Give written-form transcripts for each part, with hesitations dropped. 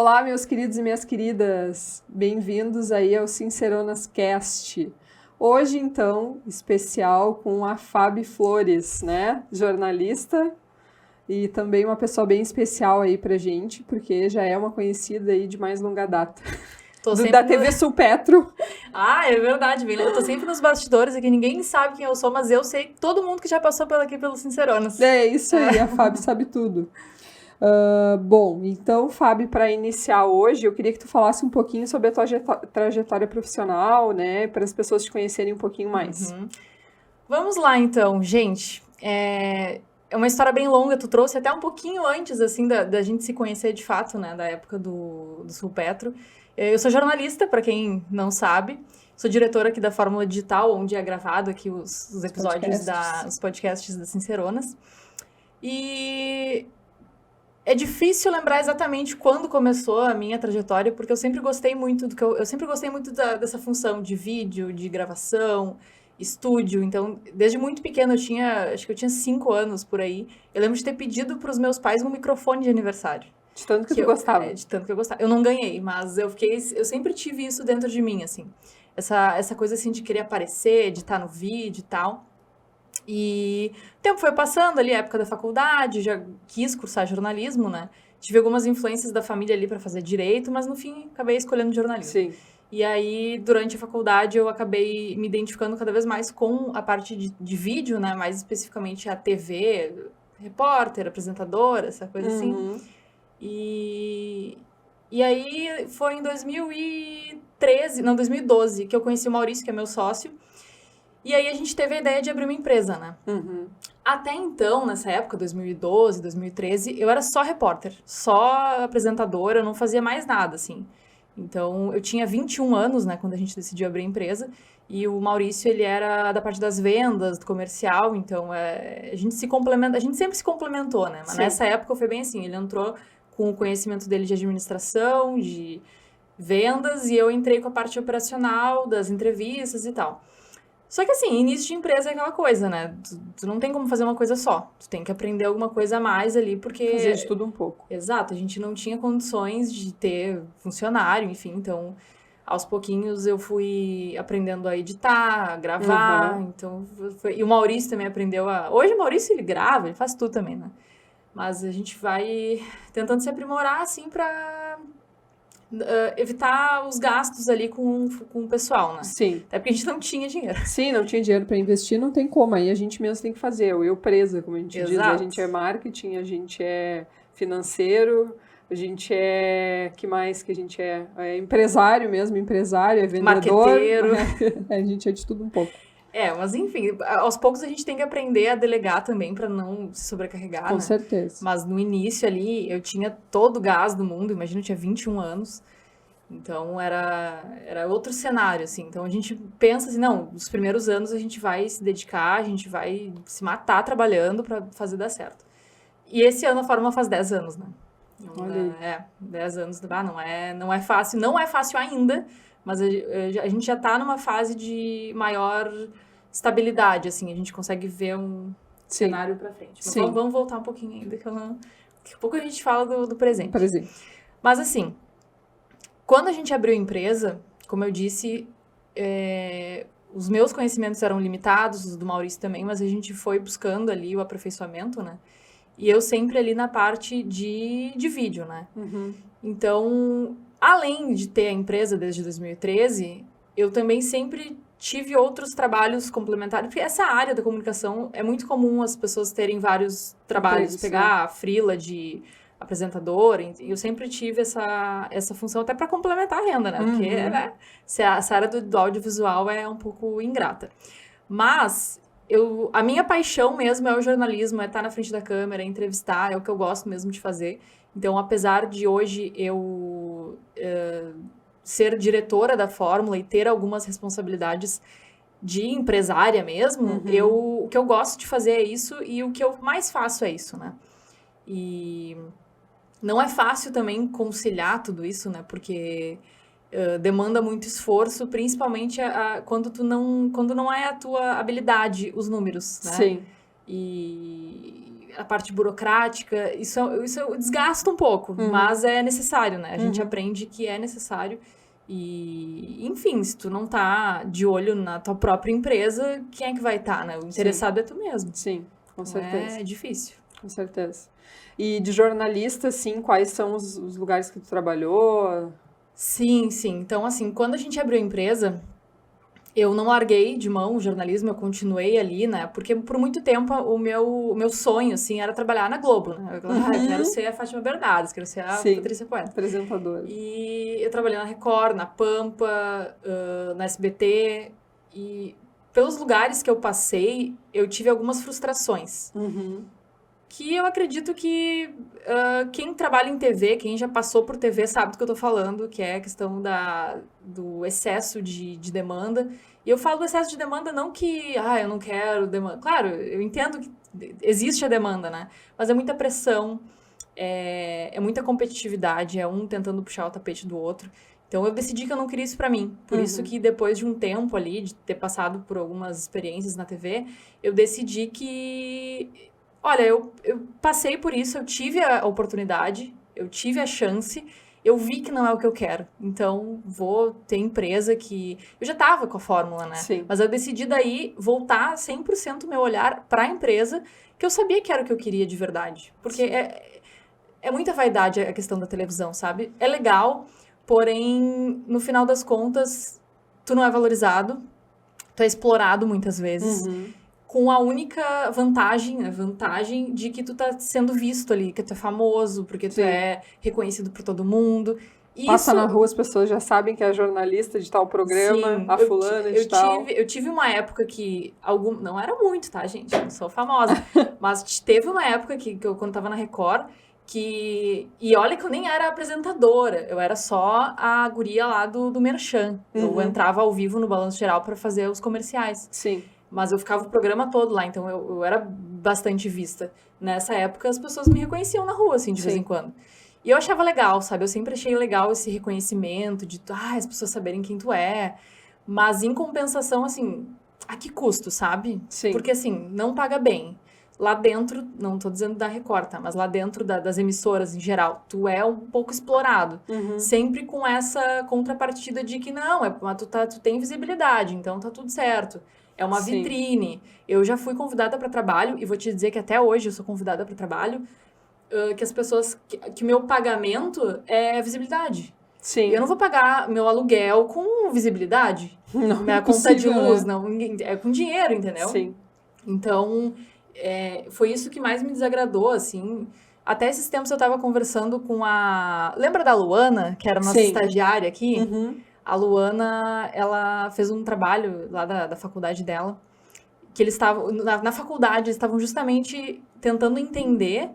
Olá, meus queridos e minhas queridas, bem-vindos aí ao Sinceronas Cast. Hoje, então, especial com a Fabi Flores, né? Jornalista e também uma pessoa bem especial aí pra gente, porque já é uma conhecida aí de mais longa data. Da TV Sul Petro. Ah, é verdade, Vila. Eu tô sempre nos bastidores aqui, ninguém sabe quem eu sou, mas eu sei todo mundo que já passou aqui pelo Sinceronas. É isso aí, a Fabi sabe tudo. Bom, então, Fabi, para iniciar hoje, eu queria que tu falasse um pouquinho sobre a tua trajetória profissional, né, para as pessoas te conhecerem um pouquinho mais. Vamos lá, então, gente. É uma história bem longa, tu trouxe até um pouquinho antes, assim, da gente se conhecer de fato, né, da época do Sul Petro. Eu sou jornalista, para quem não sabe. Sou diretora aqui da Fórmula Digital, onde é gravado aqui os episódios os podcasts da Sinceronas. E é difícil lembrar exatamente quando começou a minha trajetória, porque eu sempre gostei muito dessa função de vídeo, de gravação, estúdio. Então, desde muito pequena, acho que eu tinha 5 anos por aí. Eu lembro de ter pedido para os meus pais um microfone de aniversário. De tanto que tu gostava. De tanto que eu gostava. Eu não ganhei, mas eu sempre tive isso dentro de mim, assim. Essa coisa, assim, de querer aparecer, de estar no vídeo e tal. E o tempo foi passando ali, a época da faculdade, já quis cursar jornalismo, né? Tive algumas influências da família ali para fazer direito, mas no fim acabei escolhendo jornalismo. Sim. E aí, durante a faculdade, eu acabei me identificando cada vez mais com a parte de vídeo, né? Mais especificamente a TV, repórter, apresentadora, essa coisa assim. E aí foi em 2012, que eu conheci o Maurício, que é meu sócio. E aí a gente teve a ideia de abrir uma empresa, né? Até então, nessa época, 2012, 2013, eu era só repórter, só apresentadora, eu não fazia mais nada, assim. Então, eu tinha 21 anos, né, quando a gente decidiu abrir a empresa, e o Maurício, ele era da parte das vendas, do comercial, então a gente sempre se complementou, né? Mas nessa época foi bem assim, ele entrou com o conhecimento dele de administração, de vendas, e eu entrei com a parte operacional, das entrevistas e tal. Só que assim, início de empresa é aquela coisa, né? Tu não tem como fazer uma coisa só. Tu tem que aprender alguma coisa a mais ali, porque... Fazer de tudo um pouco. Exato, a gente não tinha condições de ter funcionário, enfim. Então, aos pouquinhos eu fui aprendendo a editar, a gravar. Então, e o Maurício também aprendeu a... Hoje o Maurício, ele grava, ele faz tudo também, né? Mas a gente vai tentando se aprimorar, assim, pra... evitar os gastos ali com o pessoal, né? Sim. Até porque a gente não tinha dinheiro. Sim, não tinha dinheiro para investir, não tem como. Aí a gente mesmo tem que fazer. Eu presa, como a gente diz. A gente é marketing, a gente é financeiro, a gente é... Que mais que a gente é? É empresário mesmo, é vendedor. Marqueteiro. A gente é de tudo um pouco. Mas enfim, aos poucos a gente tem que aprender a delegar também para não se sobrecarregar, Com certeza. Mas no início ali, eu tinha todo o gás do mundo, imagina, eu tinha 21 anos. Então, era outro cenário, assim. Então, a gente pensa assim, não, nos primeiros anos a gente vai se dedicar, a gente vai se matar trabalhando para fazer dar certo. E esse ano a Fórmula faz 10 anos, né? 10 anos, não é fácil. Não é fácil ainda, mas a gente já tá numa fase de maior estabilidade, assim. A gente consegue ver um cenário para frente. Mas vamos voltar um pouquinho ainda, daqui a pouco a gente fala do presente. Mas, assim... Quando a gente abriu a empresa, como eu disse, os meus conhecimentos eram limitados, os do Maurício também, mas a gente foi buscando ali o aperfeiçoamento, né? E eu sempre ali na parte de vídeo, né? Então, além de ter a empresa desde 2013, eu também sempre tive outros trabalhos complementares, porque essa área da comunicação é muito comum as pessoas terem vários trabalhos, pegar a freela de... apresentadora, e eu sempre tive essa função até para complementar a renda, né? Porque essa área do audiovisual é um pouco ingrata. Mas a minha paixão mesmo é o jornalismo, é estar na frente da câmera, é entrevistar, é o que eu gosto mesmo de fazer. Então, apesar de hoje eu ser diretora da Fórmula e ter algumas responsabilidades de empresária mesmo, o que eu gosto de fazer é isso, e o que eu mais faço é isso, né? E... não é fácil também conciliar tudo isso, né? Porque demanda muito esforço, principalmente quando não é a tua habilidade, os números, né? Sim. E a parte burocrática, isso desgasta um pouco, mas é necessário, né? A gente aprende que é necessário. E, enfim, se tu não tá de olho na tua própria empresa, quem é que vai estar, né? O interessado é tu mesmo. Sim, com certeza. É difícil. Com certeza. E de jornalista, assim, quais são os lugares que tu trabalhou? Sim. Então, assim, quando a gente abriu a empresa, eu não larguei de mão o jornalismo, eu continuei ali, né? Porque por muito tempo o meu sonho, assim, era trabalhar na Globo, né? Eu quero ser a Fátima Bernardes, quero ser a Patrícia Poeta. Apresentadora. E eu trabalhei na Record, na Pampa, na SBT. E pelos lugares que eu passei, eu tive algumas frustrações. Que eu acredito que quem trabalha em TV, quem já passou por TV sabe do que eu tô falando, que é a questão do excesso de demanda. E eu falo do excesso de demanda não que, eu não quero demanda. Claro, eu entendo que existe a demanda, né? Mas é muita pressão, é muita competitividade, é um tentando puxar o tapete do outro. Então eu decidi que eu não queria isso pra mim. Por isso que depois de um tempo ali, de ter passado por algumas experiências na TV, eu decidi que... Olha, eu passei por isso, eu tive a oportunidade, eu tive a chance, eu vi que não é o que eu quero. Então, vou ter empresa que... Eu já estava com a fórmula, né? Sim. Mas eu decidi daí voltar 100% meu olhar para a empresa, que eu sabia que era o que eu queria de verdade. Porque é muita vaidade a questão da televisão, sabe? É legal, porém, no final das contas, tu não é valorizado, tu é explorado muitas vezes. Com a única vantagem de que tu tá sendo visto ali, que tu é famoso, porque tu é reconhecido por todo mundo. Passa na rua, as pessoas já sabem que é jornalista de tal programa, a fulana de tal. Eu tive uma época que... Não era muito, tá, gente? Eu não sou famosa. Mas teve uma época que eu, quando tava na Record, e olha que eu nem era apresentadora, eu era só a guria lá do Merchan. Eu entrava ao vivo no Balanço Geral para fazer os comerciais. Sim. Mas eu ficava o programa todo lá, então eu era bastante vista. Nessa época, as pessoas me reconheciam na rua, assim, de vez em quando. E eu achava legal, sabe? Eu sempre achei legal esse reconhecimento de, as pessoas saberem quem tu é. Mas, em compensação, assim, a que custo, sabe? Sim. Porque, assim, não paga bem. Lá dentro, não tô dizendo da Record, tá? Mas lá dentro das emissoras, em geral, tu é um pouco explorado. Sempre com essa contrapartida de que, não, tu tem visibilidade, então tá tudo certo. É uma vitrine. Eu já fui convidada para trabalho, e vou te dizer que até hoje eu sou convidada para trabalho, que as pessoas... Que meu pagamento é visibilidade. Sim. Eu não vou pagar meu aluguel com visibilidade. Não, minha conta de luz, não, é com dinheiro, entendeu? Sim. Então, foi isso que mais me desagradou, assim. Até esses tempos eu tava conversando com a... Lembra da Luana, que era nossa estagiária aqui? A Luana, ela fez um trabalho lá da faculdade dela, que eles estavam, na faculdade, eles estavam justamente tentando entender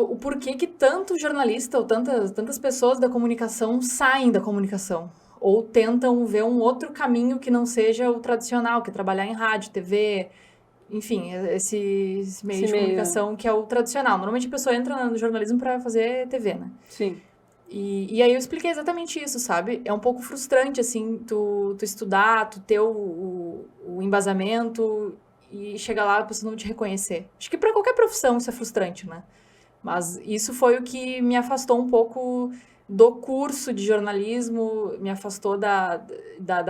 o porquê que tanto jornalista ou tantas pessoas da comunicação saem da comunicação, ou tentam ver um outro caminho que não seja o tradicional, que é trabalhar em rádio, TV, enfim, esse meio de comunicação que é o tradicional. Normalmente a pessoa entra no jornalismo para fazer TV, né? Sim. E aí eu expliquei exatamente isso, sabe? É um pouco frustrante, assim, tu estudar, tu ter o embasamento e chegar lá e a pessoa não te reconhecer. Acho que para qualquer profissão isso é frustrante, né? Mas isso foi o que me afastou um pouco do curso de jornalismo, me afastou da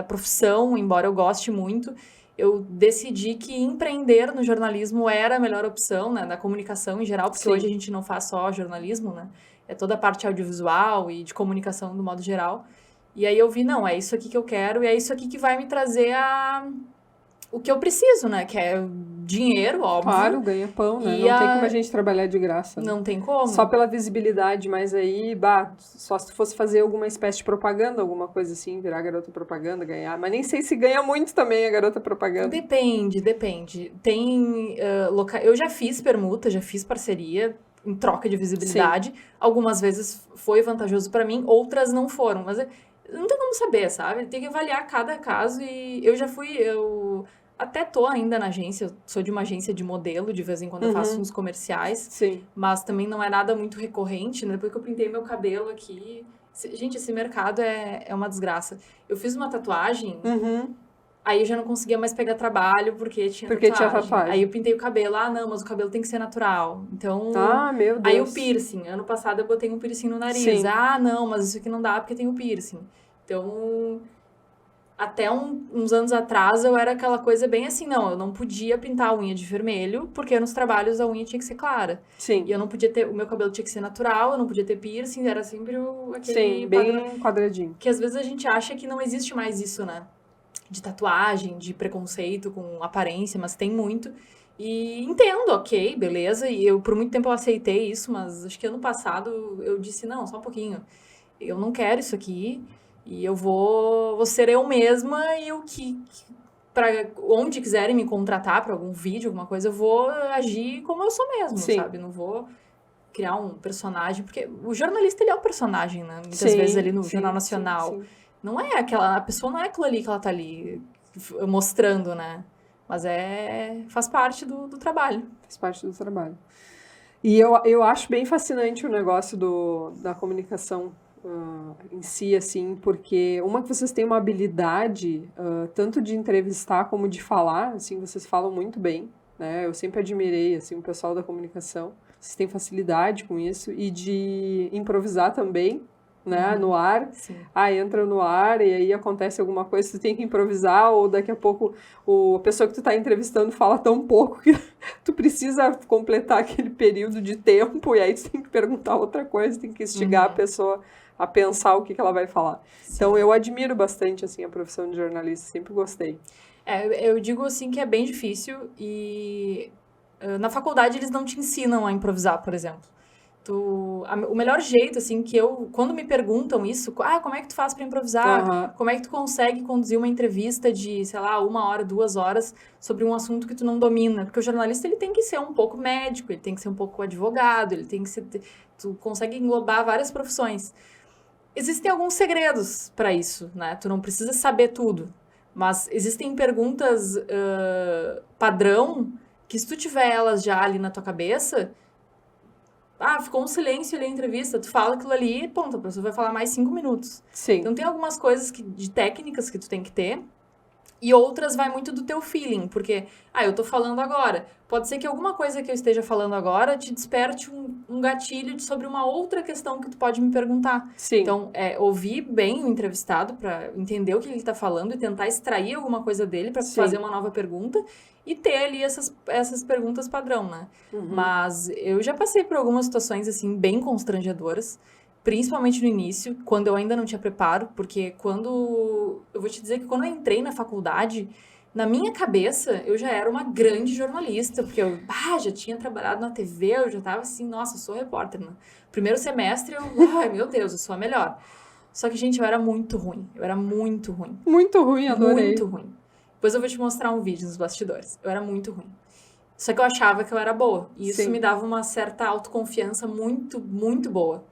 profissão, embora eu goste muito. Eu decidi que empreender no jornalismo era a melhor opção, né? Na comunicação em geral, porque hoje a gente não faz só jornalismo, né? É toda a parte audiovisual e de comunicação do modo geral. E aí eu vi, não, é isso aqui que eu quero e é isso aqui que vai me trazer o que eu preciso, né? Que é dinheiro, óbvio. Claro, ganha pão, né? Não tem como a gente trabalhar de graça. Né? Não tem como. Só pela visibilidade, mas aí, só se tu fosse fazer alguma espécie de propaganda, alguma coisa assim, virar garota propaganda, ganhar. Mas nem sei se ganha muito também a garota propaganda. Depende. Tem eu já fiz permuta, já fiz parceria em troca de visibilidade. Sim. Algumas vezes foi vantajoso para mim, outras não foram. Mas não tem como saber, sabe? Tem que avaliar cada caso e eu até tô ainda na agência, eu sou de uma agência de modelo, de vez em quando eu faço uns comerciais. Sim. Mas também não é nada muito recorrente, né? Depois que eu pintei meu cabelo aqui... Gente, esse mercado é uma desgraça. Eu fiz uma tatuagem Aí eu já não conseguia mais pegar trabalho porque tinha Porque tinha tatuagem. tatuagem. Aí eu pintei o cabelo. Ah, não, mas o cabelo tem que ser natural. Então, Ah, meu aí o Deus. piercing. Ano passado eu botei um piercing no nariz. Sim. Ah, não, mas isso aqui não dá porque tem o piercing. Então, até uns anos atrás eu era aquela coisa bem assim, não, eu não podia pintar a unha de vermelho, porque nos trabalhos a unha tinha que ser clara. Sim. E eu não podia ter, o meu cabelo tinha que ser natural, eu não podia ter piercing, era sempre aquele Sim, padrão. bem quadradinho. Que às vezes a gente acha que não existe mais isso, né? De tatuagem, de preconceito com aparência, mas tem muito. E entendo, ok, beleza. E eu, por muito tempo, eu aceitei isso, mas acho que ano passado eu disse, não, só um pouquinho. Eu não quero isso aqui. E eu vou ser eu mesma e o que para onde quiserem me contratar para algum vídeo, alguma coisa, eu vou agir como eu sou mesmo, Sim. sabe? Não vou criar um personagem, porque o jornalista ele é um personagem, né? Muitas Sim, vezes ali no sim, Jornal sim, Nacional. sim. Não é aquela, a pessoa não é aquilo ali que ela tá ali mostrando, né? Mas faz parte do trabalho. Faz parte do trabalho. E eu acho bem fascinante o negócio da comunicação em si, assim, porque que vocês têm uma habilidade tanto de entrevistar como de falar, assim, vocês falam muito bem, né? Eu sempre admirei, assim, o pessoal da comunicação. Vocês têm facilidade com isso e de improvisar também, né? No ar. Sim. Entra no ar e aí acontece alguma coisa, tu tem que improvisar ou daqui a pouco a pessoa que tu tá entrevistando fala tão pouco que tu precisa completar aquele período de tempo e aí tu tem que perguntar outra coisa, tem que instigar a pessoa a pensar o que ela vai falar. Sim. Então, eu admiro bastante, assim, a profissão de jornalista, sempre gostei. Eu digo, assim, que é bem difícil e na faculdade eles não te ensinam a improvisar, por exemplo. O melhor jeito, assim, quando me perguntam isso, como é que tu faz pra improvisar? Como é que tu consegue conduzir uma entrevista de, sei lá, 1 hora, 2 horas sobre um assunto que tu não domina? Porque o jornalista, ele tem que ser um pouco médico, ele tem que ser um pouco advogado, ele tem que ser... Tu consegue englobar várias profissões. Existem alguns segredos pra isso, né? Tu não precisa saber tudo. Mas existem perguntas padrão que se tu tiver elas já ali na tua cabeça... ficou um silêncio ali na entrevista, tu fala aquilo ali e ponto, a pessoa vai falar mais 5 minutos. Sim. Então tem algumas coisas de técnicas que tu tem que ter e outras vai muito do teu feeling, porque, eu tô falando agora. Pode ser que alguma coisa que eu esteja falando agora te desperte um gatilho sobre uma outra questão que tu pode me perguntar. Sim. Então, ouvir bem o entrevistado para entender o que ele tá falando e tentar extrair alguma coisa dele para fazer uma nova pergunta e ter ali essas perguntas padrão, né? Mas eu já passei por algumas situações, assim, bem constrangedoras, principalmente no início, quando eu ainda não tinha preparo, porque eu vou te dizer que quando eu entrei na faculdade, na minha cabeça, eu já era uma grande jornalista, porque eu já tinha trabalhado na TV, eu já tava assim, nossa, eu sou repórter, né? Primeiro semestre, ai, meu Deus, eu sou a melhor. Só que, gente, eu era muito ruim. Muito ruim, adorei. Muito ruim. Depois eu vou te mostrar um vídeo nos bastidores. Eu era muito ruim. Só que eu achava que eu era boa. E isso me dava uma certa autoconfiança muito, muito boa.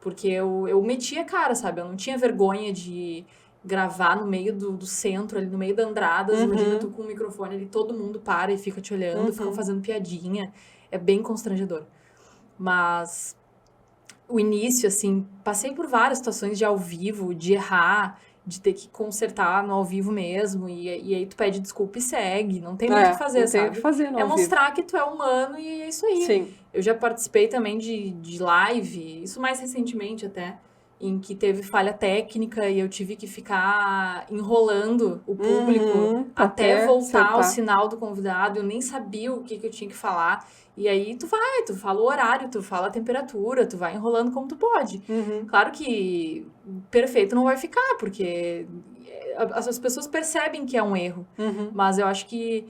Porque eu metia a cara, sabe? Eu não tinha vergonha de gravar no meio do centro, ali no meio da Andradas. Imagina tu com o microfone ali, todo mundo para e fica te olhando, ficam fazendo piadinha. É bem constrangedor. Mas o início, assim, passei por várias situações de ao vivo, de errar, de ter que consertar no ao vivo mesmo, e aí tu pede desculpa e segue, não tem muito o que fazer, não sabe? Tem o que fazer no ao mostrar que tu é humano e é isso aí. Sim. Eu já participei também de live, isso mais recentemente até, em que teve falha técnica e eu tive que ficar enrolando o público até voltar ao sinal do convidado, eu nem sabia o que eu tinha que falar. E aí tu fala o horário, tu fala a temperatura, tu vai enrolando como tu pode. Claro que perfeito não vai ficar, porque as pessoas percebem que é um erro. Mas eu acho que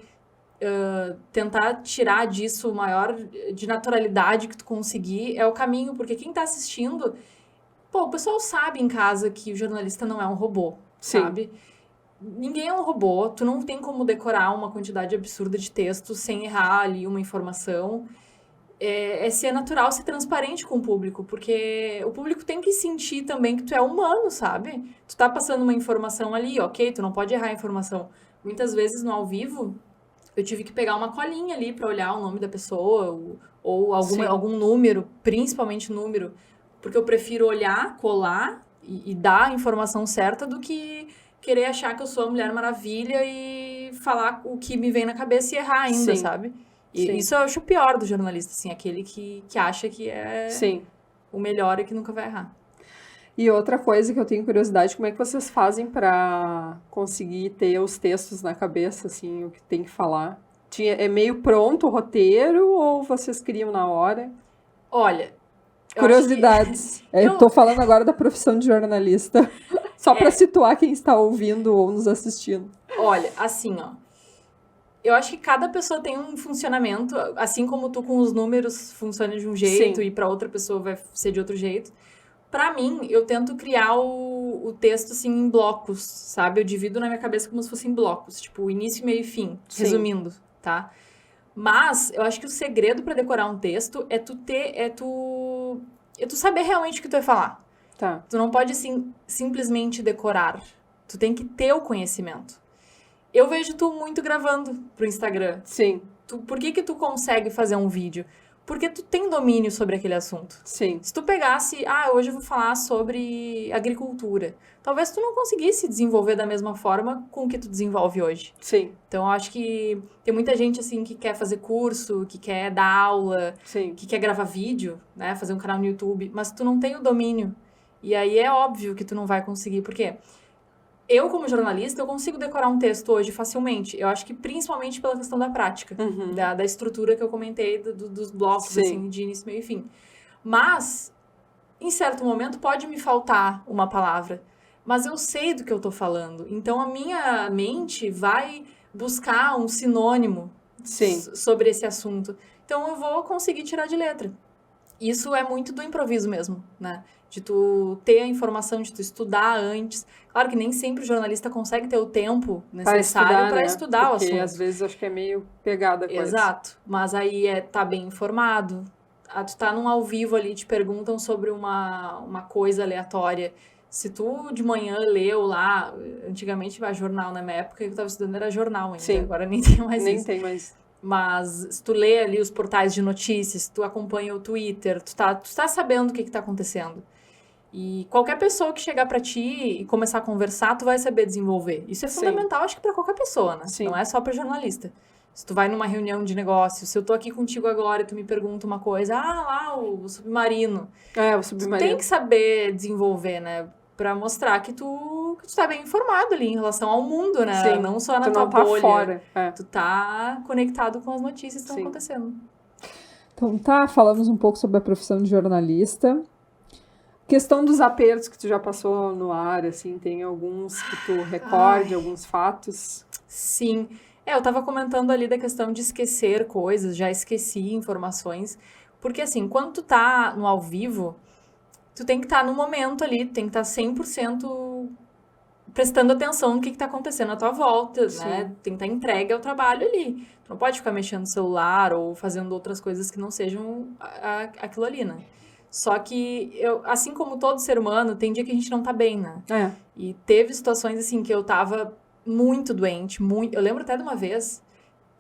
tentar tirar disso o maior de naturalidade que tu conseguir é o caminho, porque quem tá assistindo, o pessoal sabe em casa que o jornalista não é um robô, sabe? Ninguém é um robô, tu não tem como decorar uma quantidade absurda de texto sem errar ali uma informação. É ser natural, ser transparente com o público, porque o público tem que sentir também que tu é humano, sabe? Tu tá passando uma informação ali, ok, tu não pode errar a informação. Muitas vezes no ao vivo, eu tive que pegar uma colinha ali pra olhar o nome da pessoa, ou algum número, principalmente número, porque eu prefiro olhar, colar e dar a informação certa do que querer achar que eu sou a Mulher Maravilha e falar o que me vem na cabeça e errar ainda, Sim. sabe? E Sim. isso eu acho o pior do jornalista, assim, aquele que acha que é Sim. o melhor e que nunca vai errar. E outra coisa que eu tenho curiosidade, como é que vocês fazem para conseguir ter os textos na cabeça, assim, o que tem que falar? É meio pronto o roteiro ou vocês criam na hora? Olha, eu acho que Curiosidades. Eu tô falando agora da profissão de jornalista, só para situar quem está ouvindo ou nos assistindo. Olha, assim, ó. Eu acho que cada pessoa tem um funcionamento, assim como tu com os números funciona de um jeito Sim. e para outra pessoa vai ser de outro jeito. Para mim, eu tento criar o texto assim em blocos, sabe? Eu divido na minha cabeça como se fossem blocos, tipo início, meio e fim, Sim. resumindo, tá? Mas eu acho que o segredo para decorar um texto é tu saber realmente o que tu vai falar. Tá. Tu não pode assim simplesmente decorar. Tu tem que ter o conhecimento. Eu vejo tu muito gravando pro Instagram. Sim. Por que tu consegue fazer um vídeo? Porque tu tem domínio sobre aquele assunto. Sim. Se tu pegasse, hoje eu vou falar sobre agricultura. Talvez tu não conseguisse desenvolver da mesma forma com o que tu desenvolve hoje. Sim. Então, eu acho que tem muita gente, assim, que quer fazer curso, que quer dar aula, Sim. que quer gravar vídeo, né? Fazer um canal no YouTube, mas tu não tem o domínio. E aí é óbvio que tu não vai conseguir. Por quê? Eu, como jornalista, eu consigo decorar um texto hoje facilmente. Eu acho que principalmente pela questão da prática, da estrutura que eu comentei, dos blocos, Sim. assim, de início, meio e fim. Mas, em certo momento, pode me faltar uma palavra. Mas eu sei do que eu tô falando. Então, a minha mente vai buscar um sinônimo sobre esse assunto. Então, eu vou conseguir tirar de letra. Isso é muito do improviso mesmo, né? De tu ter a informação, de tu estudar antes. Claro que nem sempre o jornalista consegue ter o tempo necessário para estudar o assunto. Porque às vezes acho que é meio pegada a coisa. Exato. Mas aí tá bem informado. Tu tá num ao vivo ali, te perguntam sobre uma coisa aleatória. Se tu de manhã leu lá, antigamente vai jornal, na minha época que eu tava estudando era jornal ainda. Sim. Agora nem tem mais Nem isso. tem mais. Mas se tu lê ali os portais de notícias, tu acompanha o Twitter, tu tá sabendo o que tá acontecendo. E qualquer pessoa que chegar pra ti e começar a conversar, tu vai saber desenvolver. Isso é fundamental, acho que pra qualquer pessoa, né? Sim. Não é só pra jornalista. Se tu vai numa reunião de negócio, se eu tô aqui contigo agora e tu me pergunta uma coisa, lá o submarino. O submarino. Tu tem que saber desenvolver, né? Pra mostrar que tu tá bem informado ali em relação ao mundo, né? Sim. Não só na tua bolha. Fora. Tu tá conectado com as notícias que estão acontecendo. Então falamos um pouco sobre a profissão de jornalista. Questão dos apertos que tu já passou no ar, assim, tem alguns que tu recorde, alguns fatos? Sim. Eu tava comentando ali da questão de esquecer coisas, já esqueci informações. Porque, assim, quando tu tá no ao vivo, tu tem que estar no momento ali, tem que estar 100% prestando atenção no que tá acontecendo à tua volta, né? Tem que estar entregue ao trabalho ali. Tu não pode ficar mexendo no celular ou fazendo outras coisas que não sejam aquilo ali, né? Só que, assim como todo ser humano, tem dia que a gente não tá bem, né? E teve situações, assim, que eu tava muito doente, eu lembro até de uma vez,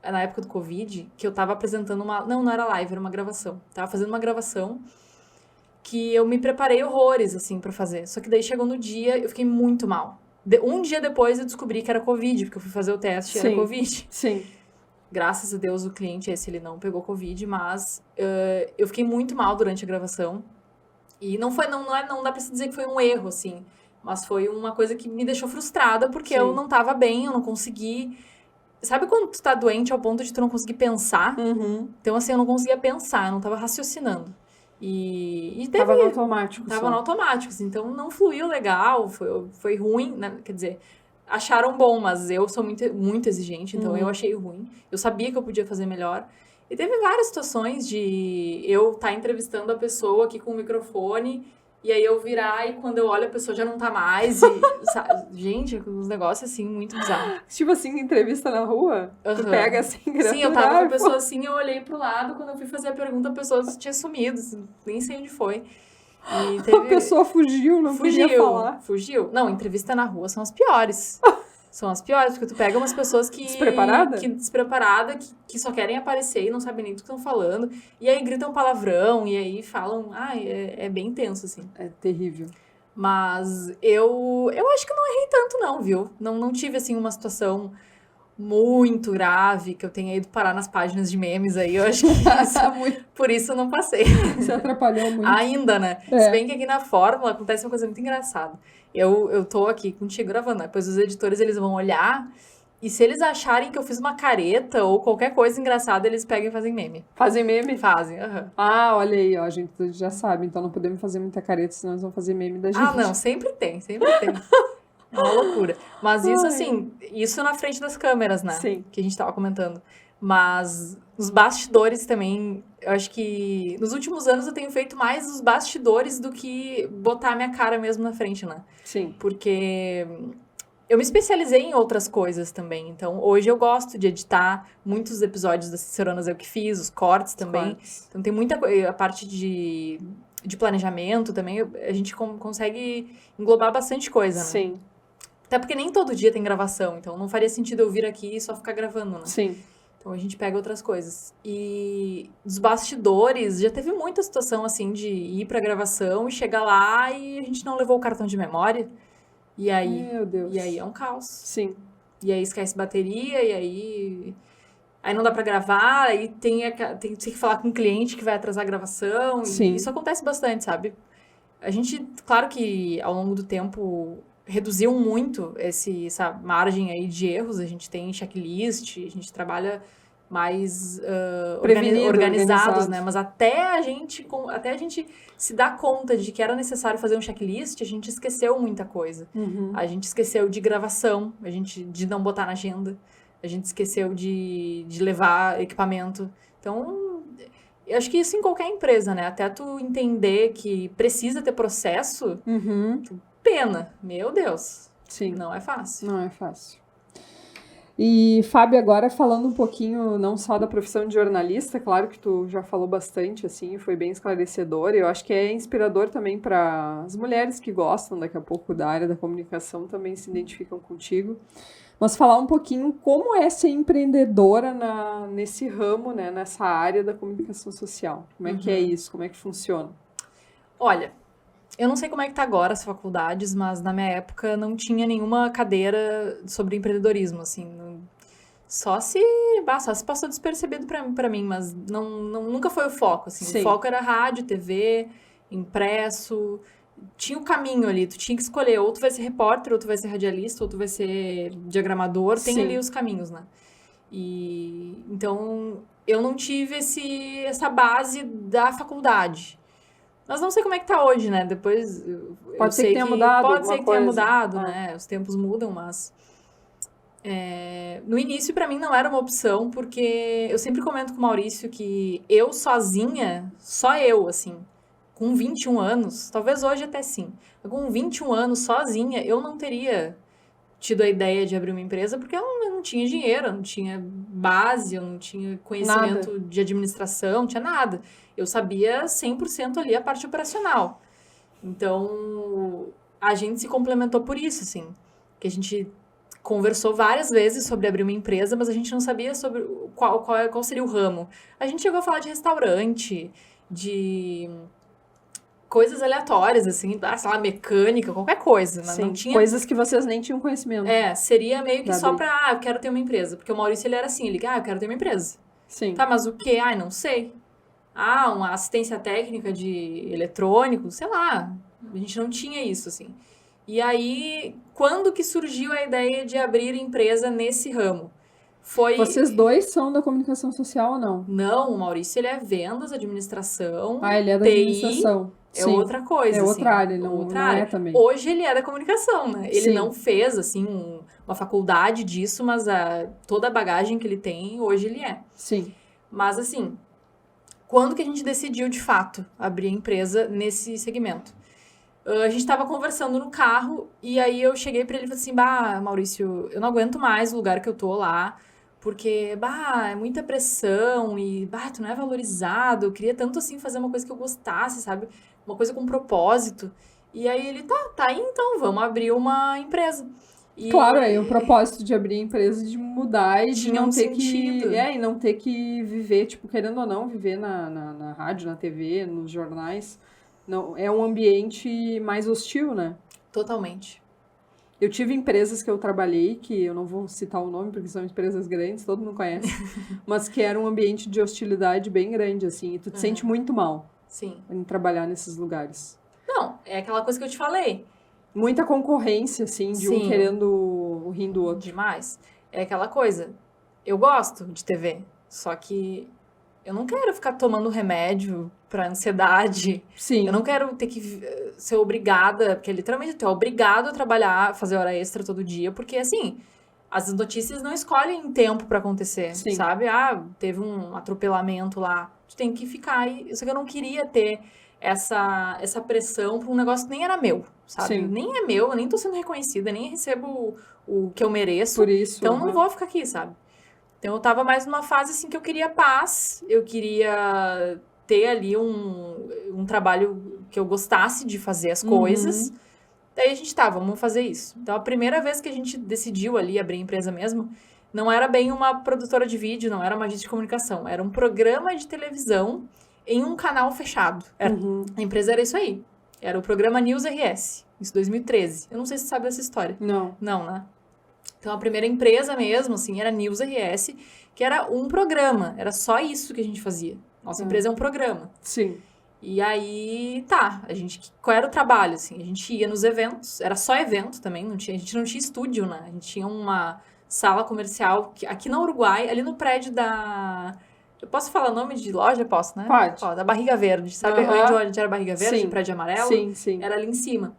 na época do Covid, que eu tava apresentando não era live, era uma gravação. Tava fazendo uma gravação que eu me preparei horrores, assim, pra fazer. Só que daí chegou no dia, eu fiquei muito mal. Um dia depois eu descobri que era Covid, porque eu fui fazer o teste e era Covid. Sim. Graças a Deus o cliente ele não pegou Covid, mas eu fiquei muito mal durante a gravação. E não dá pra se dizer que foi um erro, assim. Mas foi uma coisa que me deixou frustrada, porque eu não tava bem, eu não consegui... Sabe quando tu tá doente ao ponto de tu não conseguir pensar? Então, assim, eu não conseguia pensar, eu não tava raciocinando. Tava no automático. Tava no automático, assim, então não fluiu legal, foi ruim, né? Quer dizer, acharam bom, mas eu sou muito, muito exigente, então eu achei ruim. Eu sabia que eu podia fazer melhor. E teve várias situações de eu estar entrevistando a pessoa aqui com o microfone, e aí eu virar e quando eu olho a pessoa já não tá mais. Gente, uns negócios assim, muito bizarros. Tipo assim, entrevista na rua? Tu pega assim, Sim, eu tava com a pessoa assim, eu olhei pro lado, quando eu fui fazer a pergunta, a pessoa tinha sumido, assim, nem sei onde foi. E teve... A pessoa fugiu, não podia falar. Fugiu. Não, entrevista na rua são as piores. São as piores, porque tu pega umas pessoas que... Despreparada, que só querem aparecer e não sabem nem do que estão falando. E aí gritam palavrão, e aí falam... é bem tenso, assim. É terrível. Mas eu acho que eu não errei tanto não, viu? Não tive, assim, uma situação muito grave que eu tenha ido parar nas páginas de memes aí. Eu acho que por isso eu não passei. Você atrapalhou muito. Ainda, né? Se bem que aqui na Fórmula acontece uma coisa muito engraçada. Eu tô aqui contigo gravando, né? Depois os editores, eles vão olhar e se eles acharem que eu fiz uma careta ou qualquer coisa engraçada, eles pegam e fazem meme. Fazem meme? Fazem, aham. Ah, olha aí, ó, a gente já sabe, então não podemos fazer muita careta, senão eles vão fazer meme da gente. Ah, não, sempre tem, sempre tem. É uma loucura. Mas isso, assim, isso na frente das câmeras, né? Sim. Que a gente tava comentando. Mas os bastidores também, eu acho que nos últimos anos eu tenho feito mais os bastidores do que botar a minha cara mesmo na frente, né? Sim. Porque eu me especializei em outras coisas também. Então, hoje eu gosto de editar muitos episódios das Ciceronas eu que fiz, os cortes também. Então, tem muita coisa. A parte de planejamento também, a gente consegue englobar bastante coisa, né? Sim. Até porque nem todo dia tem gravação, então não faria sentido eu vir aqui e só ficar gravando, né? Sim. Então a gente pega outras coisas. E dos bastidores, já teve muita situação assim de ir pra gravação e chegar lá e a gente não levou o cartão de memória. E aí, Meu Deus. E aí é um caos. Sim. E aí esquece bateria, e aí não dá pra gravar, aí tem que falar com o cliente que vai atrasar a gravação. Sim. E isso acontece bastante, sabe? A gente, claro que ao longo do tempo reduziu muito essa margem aí de erros. A gente tem checklist, a gente trabalha mais organizados, né? Mas até a gente se dar conta de que era necessário fazer um checklist, a gente esqueceu muita coisa. Uhum. A gente esqueceu de gravação, de não botar na agenda, a gente esqueceu de levar equipamento. Então, eu acho que isso em qualquer empresa, né? Até tu entender que precisa ter processo, pena, meu Deus. Sim. Não é fácil. Não é fácil. E, Fábio, agora falando um pouquinho não só da profissão de jornalista, claro que tu já falou bastante, assim, foi bem esclarecedor. Eu acho que é inspirador também para as mulheres que gostam daqui a pouco da área da comunicação, também se identificam contigo. Mas falar um pouquinho como é ser empreendedora nesse ramo, né, nessa área da comunicação social. Como é que é isso? Como é que funciona? Olha, eu não sei como é que tá agora as faculdades, mas na minha época não tinha nenhuma cadeira sobre empreendedorismo, assim. Só se passou despercebido pra mim, mas nunca foi o foco, assim. Sim. O foco era rádio, TV, impresso. Tinha o caminho ali, tu tinha que escolher, ou tu vai ser repórter, ou tu vai ser radialista, ou tu vai ser diagramador, tem ali os caminhos, né? E então eu não tive essa base da faculdade. Mas não sei como é que tá hoje, né? Depois pode ser que tenha mudado. Pode ser que tenha mudado, né? Os tempos mudam, mas no início pra mim não era uma opção, porque eu sempre comento com o Maurício que eu sozinha, só eu, assim, com 21 anos, talvez hoje até sim, com 21 anos sozinha, eu não teria tido a ideia de abrir uma empresa, porque eu não tinha dinheiro, eu não tinha base, eu não tinha conhecimento de administração, não tinha nada. Eu sabia 100% ali a parte operacional. Então, a gente se complementou por isso, assim, que a gente conversou várias vezes sobre abrir uma empresa, mas a gente não sabia sobre qual seria o ramo. A gente chegou a falar de restaurante, de coisas aleatórias, assim, sei lá, mecânica, qualquer coisa. Mas não tinha... coisas que vocês nem tinham conhecimento. Seria meio que só pra, eu quero ter uma empresa. Porque o Maurício, ele era assim, eu quero ter uma empresa. Sim. Tá, mas o quê? Não sei. Uma assistência técnica de eletrônico, sei lá. A gente não tinha isso, assim. E aí, quando que surgiu a ideia de abrir empresa nesse ramo? Vocês dois são da comunicação social ou não? Não, o Maurício, ele é vendas, administração, ele é da TI, administração. É outra coisa, outra assim, área, não área. É também. Hoje ele é da comunicação, né? Ele não fez, assim, uma faculdade disso, mas toda a bagagem que ele tem, hoje ele é. Sim. Mas, assim, quando que a gente decidiu, de fato, abrir a empresa nesse segmento? A gente tava conversando no carro, e aí eu cheguei pra ele e falei assim, Maurício, eu não aguento mais o lugar que eu tô lá, porque, é muita pressão, e, tu não é valorizado, eu queria tanto, assim, fazer uma coisa que eu gostasse, sabe? Uma coisa com propósito. E aí ele, tá aí então, vamos abrir uma empresa. E claro, aí o propósito de abrir a empresa, de mudar e de tinha não ter sentido. e não ter que viver, tipo, querendo ou não, viver na rádio, na TV, nos jornais, Não, é um ambiente mais hostil, né? Totalmente. Eu tive empresas que eu trabalhei, que eu não vou citar o nome, porque são empresas grandes, todo mundo conhece, mas que era um ambiente de hostilidade bem grande, assim, e tu te sente muito mal Sim. em trabalhar nesses lugares. Não, é aquela coisa que eu te falei. Muita concorrência, assim, de um Sim. querendo o rim do outro. Demais. É aquela coisa. Eu gosto de TV, só que eu não quero ficar tomando remédio pra ansiedade. Sim. Eu não quero ter que ser obrigada, porque literalmente tu é obrigado a trabalhar, fazer hora extra todo dia, porque assim, as notícias não escolhem tempo pra acontecer, Sim. sabe? Ah, teve um atropelamento lá, tu tem que ficar aí. Só que eu não queria ter essa pressão pra um negócio que nem era meu, sabe? Sim. Nem é meu, eu nem tô sendo reconhecida, nem recebo o que eu mereço. Por isso. Então não vou ficar aqui, sabe? Então eu tava mais numa fase assim que eu queria paz, eu queria ter ali um trabalho que eu gostasse de fazer as coisas. Daí a gente vamos fazer isso. Então a primeira vez que a gente decidiu ali abrir a empresa mesmo, não era bem uma produtora de vídeo, não era uma agência de comunicação, era um programa de televisão em um canal fechado. A empresa era isso aí. Era o programa News RS, isso 2013. Eu não sei se você sabe dessa história. Não. Não, né? Então, a primeira empresa mesmo, assim, era News RS, que era um programa. Era só isso que a gente fazia. Nossa empresa é um programa. Sim. E aí, qual era o trabalho, assim? A gente ia nos eventos, era só evento também, a gente não tinha estúdio, né? A gente tinha uma sala comercial aqui no Uruguai, ali no prédio da... Eu posso falar o nome de loja? Posso, né? Pode. Da Barriga Verde. Sabe onde era a Barriga Verde? Sim. Prédio amarelo? Sim. Era ali em cima.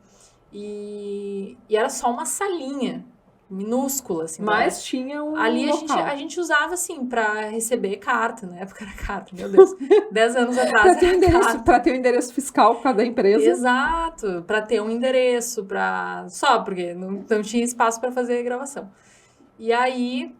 E era só uma salinha minúscula, assim. Mas tinha um ali local. a gente usava, assim, pra receber carta. Na época era carta, meu Deus. 10 anos atrás Pra ter um endereço fiscal por causa da empresa. Exato. Pra ter um endereço, só porque não tinha espaço pra fazer gravação. E aí,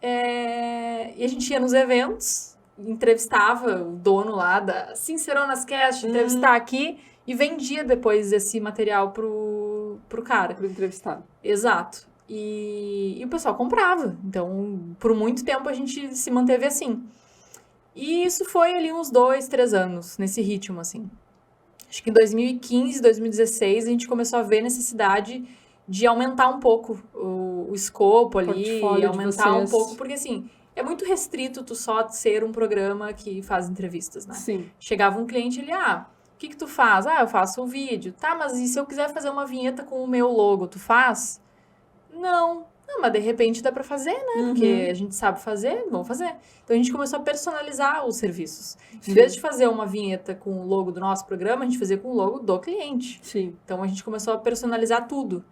e a gente ia nos eventos, entrevistava o dono lá da Sinceronas Cast, entrevistar aqui, e vendia depois esse material pro cara. Pro entrevistado. Exato. E o pessoal comprava. Então, por muito tempo, a gente se manteve assim. E isso foi ali uns 2, 3 anos, nesse ritmo, assim. Acho que em 2015, 2016, a gente começou a ver necessidade de aumentar um pouco o escopo ali, e aumentar um pouco, porque assim, é muito restrito tu só ser um programa que faz entrevistas, né? Sim. Chegava um cliente ali, o que tu faz? Eu faço um vídeo. Tá, mas e se eu quiser fazer uma vinheta com o meu logo, tu faz? Não, mas de repente dá pra fazer, né? Porque a gente sabe fazer, vamos fazer. Então a gente começou a personalizar os serviços. Em vez de fazer uma vinheta com o logo do nosso programa, a gente fazia com o logo do cliente. Sim. Então a gente começou a personalizar tudo.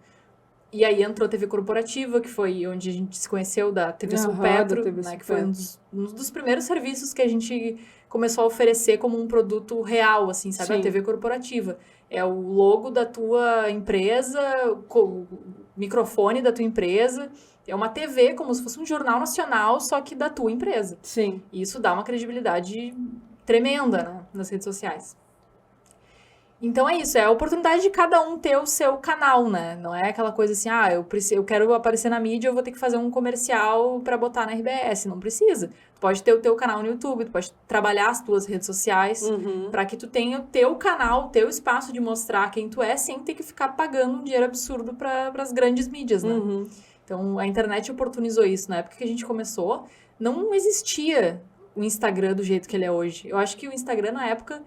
E aí entrou a TV corporativa, que foi onde a gente se conheceu, da TV Sulpetro, né? Que foi um dos primeiros serviços que a gente começou a oferecer como um produto real, assim, sabe? Sim. A TV corporativa. É o logo da tua empresa, o microfone da tua empresa. É uma TV, como se fosse um jornal nacional, só que da tua empresa. Sim. E isso dá uma credibilidade tremenda, né? Nas redes sociais. Então é isso, é a oportunidade de cada um ter o seu canal, né? Não é aquela coisa assim, eu quero aparecer na mídia, eu vou ter que fazer um comercial pra botar na RBS. Não precisa. Tu pode ter o teu canal no YouTube, tu pode trabalhar as tuas redes sociais pra que tu tenha o teu canal, o teu espaço de mostrar quem tu é, sem ter que ficar pagando um dinheiro absurdo pras grandes mídias, né? Então a internet oportunizou isso. Na época que a gente começou, não existia o Instagram do jeito que ele é hoje. Eu acho que o Instagram na época...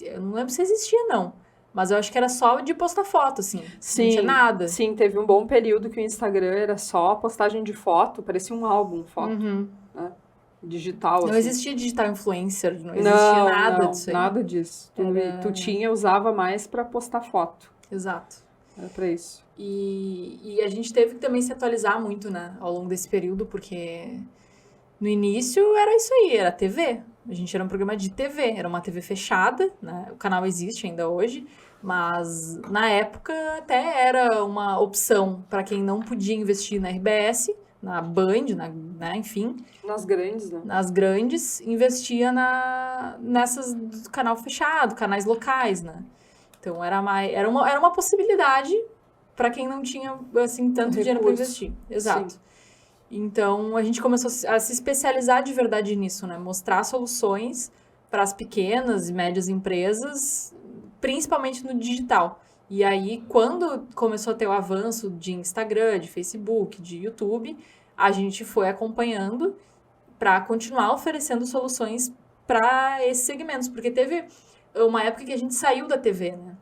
Eu não lembro se existia, não. Mas eu acho que era só de postar foto, assim. Sim, não tinha nada. Sim, teve um bom período que o Instagram era só postagem de foto, parecia um álbum, foto. Né? Digital, Não assim. existia digital influencer, não existia nada disso aí. Nada disso. Tu usava mais pra postar foto. Exato. Era pra isso. E a gente teve que também se atualizar muito, né, ao longo desse período, porque no início era isso aí, era TV. A gente era um programa de TV, era uma TV fechada, né? O canal existe ainda hoje, mas na época até era uma opção para quem não podia investir na RBS, na Band, né? Enfim. Nas grandes, né? Nas grandes, investia nessas do canal fechado, canais locais, né? Então era uma possibilidade para quem não tinha assim tanto dinheiro para investir. Exato. Sim. Então, a gente começou a se especializar de verdade nisso, né? Mostrar soluções para as pequenas e médias empresas principalmente no digital. E aí, quando começou a ter o avanço de Instagram, de Facebook, de YouTube, a gente foi acompanhando para continuar oferecendo soluções para esses segmentos. Porque teve uma época que a gente saiu da TV, né?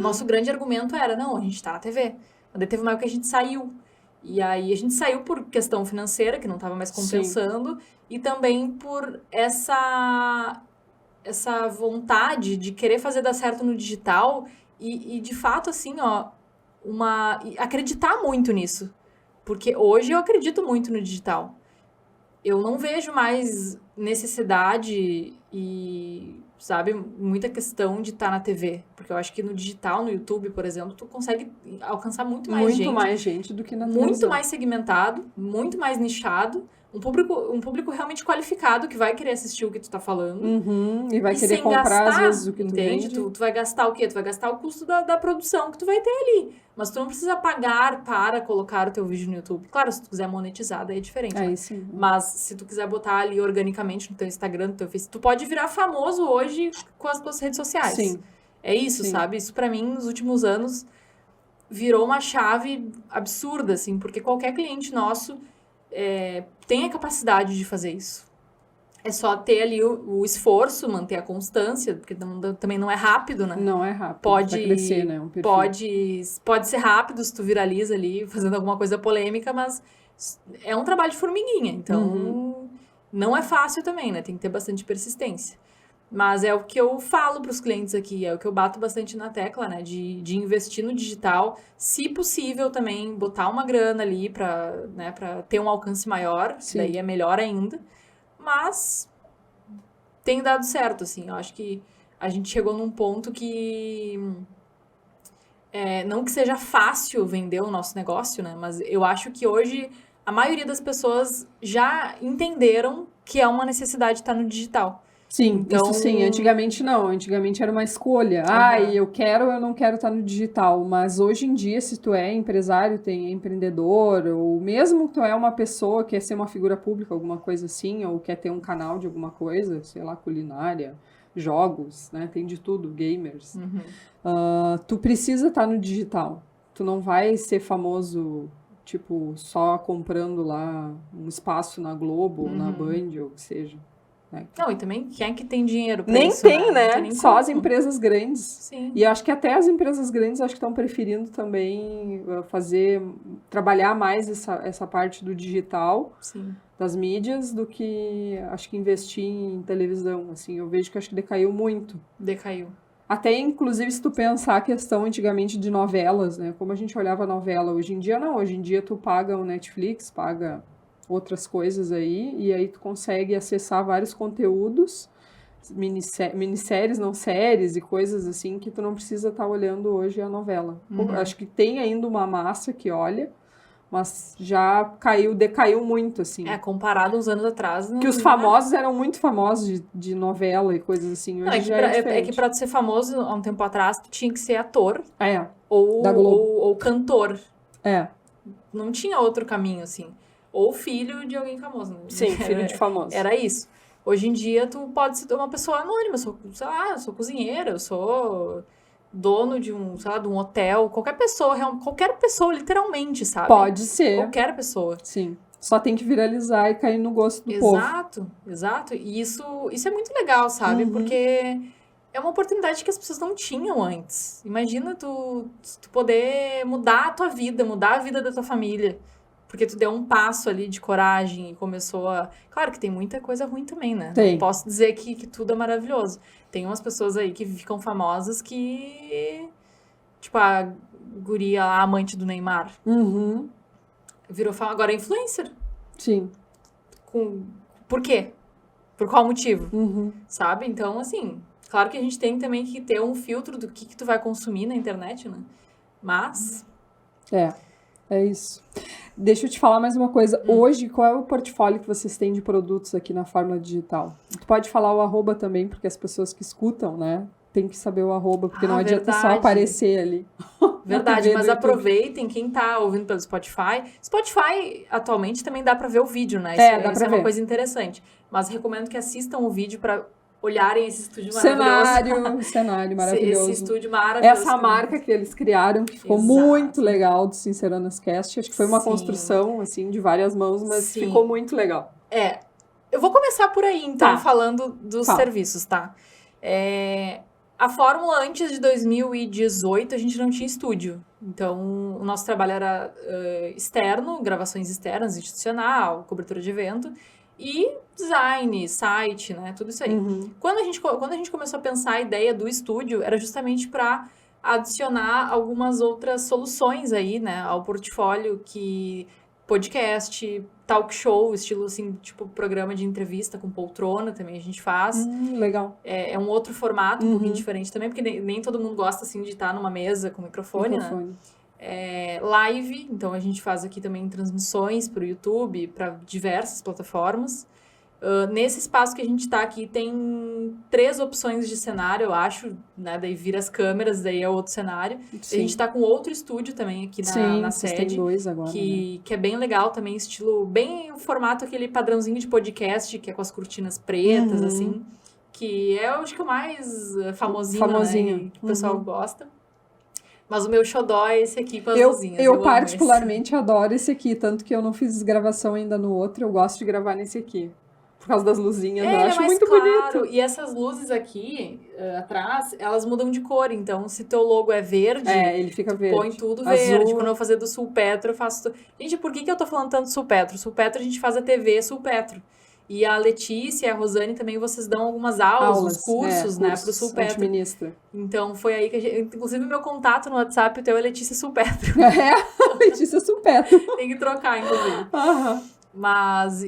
Nosso grande argumento era, não, a gente tá na TV. Mas teve uma época que a gente saiu. E aí a gente saiu por questão financeira, que não estava mais compensando, e também por essa vontade de querer fazer dar certo no digital e de fato, assim, ó, acreditar muito nisso. Porque hoje eu acredito muito no digital. Eu não vejo mais necessidade e, sabe, muita questão de estar na TV. Porque eu acho que no digital, no YouTube, por exemplo, tu consegue alcançar muito mais gente. Muito mais gente do que na televisão. Muito mais segmentado, muito mais nichado. Um público realmente qualificado que vai querer assistir o que tu tá falando. E vai querer comprar, gastar, às vezes, o que tu entende? vende. Tu vai gastar o quê? Tu vai gastar o custo da produção que tu vai ter ali. Mas tu não precisa pagar para colocar o teu vídeo no YouTube. Claro, se tu quiser monetizar, daí é diferente. Aí né? sim. Mas se tu quiser botar ali organicamente no teu Instagram, no teu Facebook, tu pode virar famoso hoje com as tuas redes sociais. Sim. É isso, sabe? Isso pra mim, nos últimos anos, virou uma chave absurda, assim. Porque qualquer cliente nosso tem a capacidade de fazer isso. É só ter ali o esforço, manter a constância, porque também não é rápido, né? Não é rápido, pode crescer, né? Um perfil. Pode ser rápido se tu viraliza ali, fazendo alguma coisa polêmica, mas é um trabalho de formiguinha, então não é fácil também, né? Tem que ter bastante persistência. Mas é o que eu falo para os clientes aqui, é o que eu bato bastante na tecla, né? De investir no digital, se possível também botar uma grana ali para ter um alcance maior, daí é melhor ainda. Mas tem dado certo, assim. Eu acho que a gente chegou num ponto que não que seja fácil vender o nosso negócio, né? Mas eu acho que hoje a maioria das pessoas já entenderam que é uma necessidade estar no digital. Sim, então... isso sim. Antigamente não. Antigamente era uma escolha. Eu não quero estar no digital. Mas hoje em dia, se tu é empresário, tem empreendedor, ou mesmo que tu é uma pessoa que quer ser uma figura pública, alguma coisa assim, ou quer ter um canal de alguma coisa, sei lá, culinária, jogos, né? Tem de tudo, gamers. Tu precisa estar no digital. Tu não vai ser famoso, tipo, só comprando lá um espaço na Globo, ou na Band, ou o que seja. Não, e também quem é que tem dinheiro pra nem isso, tem, né? Não tem nem só como. As empresas grandes. Sim. E acho que até as empresas grandes acho que estão preferindo também trabalhar mais essa parte do digital, das mídias, do que acho que investir em televisão. Assim, eu vejo que acho que decaiu muito. Decaiu. Até, inclusive, se tu pensar a questão antigamente de novelas, né? Como a gente olhava a novela. Hoje em dia, não. Hoje em dia, tu paga o Netflix, paga outras coisas aí, e aí tu consegue acessar vários conteúdos, minisséries, não séries, e coisas assim, que tu não precisa estar olhando hoje a novela. Acho que tem ainda uma massa que olha, mas já decaiu muito, assim. Comparado uns anos atrás... Que os famosos eram muito famosos de novela e coisas assim, hoje é que pra tu ser famoso, há um tempo atrás, tu tinha que ser ator. Ou cantor. Não tinha outro caminho, assim. Ou filho de alguém famoso. Né? Sim, filho de famoso. Era isso. Hoje em dia, tu pode ser uma pessoa anônima. Eu sou cozinheira, eu sou dono de um hotel. Qualquer pessoa, literalmente, sabe? Pode ser. Qualquer pessoa. Sim. Só tem que viralizar e cair no gosto do povo. Exato. E isso é muito legal, sabe? Porque é uma oportunidade que as pessoas não tinham antes. Imagina tu poder mudar a tua vida, mudar a vida da tua família. Porque tu deu um passo ali de coragem e começou a... Claro que tem muita coisa ruim também, né? Tem. Não posso dizer que tudo é maravilhoso. Tem umas pessoas aí que ficam famosas que... Tipo, a guria, a amante do Neymar. Virou agora é influencer. Sim. Por quê? Por qual motivo? Sabe? Então, assim... Claro que a gente tem também que ter um filtro do que tu vai consumir na internet, né? Mas... É isso. Deixa eu te falar mais uma coisa. Hoje, qual é o portfólio que vocês têm de produtos aqui na Fórmula Digital? Tu pode falar o @, também, porque as pessoas que escutam, né, tem que saber o @, porque não adianta só aparecer ali. Verdade, mas aproveitem quem tá ouvindo pelo Spotify. Spotify, atualmente, também dá pra ver o vídeo, né? Isso é uma coisa interessante. Mas recomendo que assistam o vídeo pra olharem esse estúdio maravilhoso. Cenário maravilhoso. Esse estúdio maravilhoso. Essa marca que eles criaram, que ficou muito legal do Sinceronas Cast. Acho que foi uma construção, assim, de várias mãos, mas ficou muito legal. Eu vou começar por aí, então, falando dos serviços, tá? A Fórmula, antes de 2018, a gente não tinha estúdio. Então, o nosso trabalho era externo, gravações externas, institucional, cobertura de evento, e design, site, né? Tudo isso aí. Quando a gente começou a pensar a ideia do estúdio, era justamente para adicionar algumas outras soluções aí, né? Ao portfólio, que podcast, talk show, estilo assim, tipo programa de entrevista com poltrona também a gente faz. Legal. É um outro formato, um pouquinho diferente também, porque nem todo mundo gosta, assim, de estar numa mesa com microfone, né? Live, então a gente faz aqui também transmissões para o YouTube, para diversas plataformas. Nesse espaço que a gente está aqui, tem 3 opções de cenário, eu acho, né? Daí vira as câmeras, daí é outro cenário. A gente está com outro estúdio também aqui na sede. Tem 2 agora, que é bem legal também, estilo, bem o formato, aquele padrãozinho de podcast, que é com as cortinas pretas, assim. Que é, eu acho que o mais famosinho. Né? Que o pessoal gosta. Mas o meu xodó é esse aqui com as luzinhas. Eu particularmente adoro esse aqui, tanto que eu não fiz gravação ainda no outro, eu gosto de gravar nesse aqui. Por causa das luzinhas, eu acho muito bonito. E essas luzes aqui, atrás, elas mudam de cor. Então, se teu logo é verde, ele fica verde. Põe tudo verde. Quando eu vou fazer do Sulpetro, eu faço... Gente, por que eu tô falando tanto do Sulpetro? Sulpetro, a gente faz a TV Sulpetro. E a Letícia e a Rosane também, vocês dão algumas aulas, cursos, né, pro Sulpetro. Administra. Então, foi aí que a gente... Inclusive, o meu contato no WhatsApp, o teu é Letícia Sulpetro. Letícia Sulpetro. Tem que trocar, inclusive.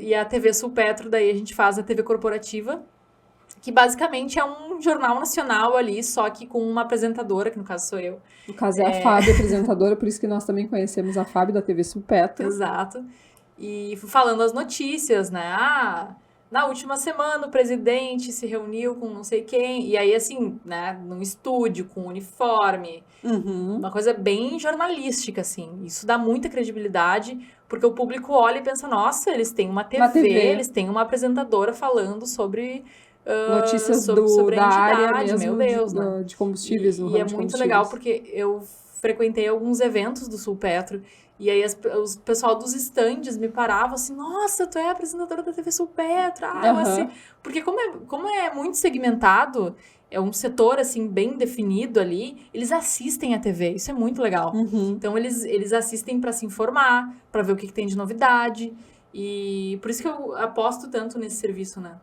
E a TV Sulpetro, daí a gente faz a TV corporativa, que basicamente é um jornal nacional ali, só que com uma apresentadora, que no caso sou eu. No caso é a Fábio, apresentadora, por isso que nós também conhecemos a Fábio da TV Sulpetro. Exato. E falando as notícias, né? Na última semana o presidente se reuniu com não sei quem, e aí assim, né, num estúdio, com uniforme, uma coisa bem jornalística, assim. Isso dá muita credibilidade, porque o público olha e pensa, nossa, eles têm uma TV. Eles têm uma apresentadora falando sobre... notícias sobre da área mesmo, meu Deus, né? De combustíveis. E é muito legal, porque eu frequentei alguns eventos do Sulpetro, e aí o pessoal dos estandes me parava assim, nossa, tu é a apresentadora da TV Sulpetro. Assim, porque como é muito segmentado, é um setor assim bem definido ali, eles assistem a TV, isso é muito legal. Então eles assistem para se informar, para ver o que tem de novidade, e por isso que eu aposto tanto nesse serviço, né?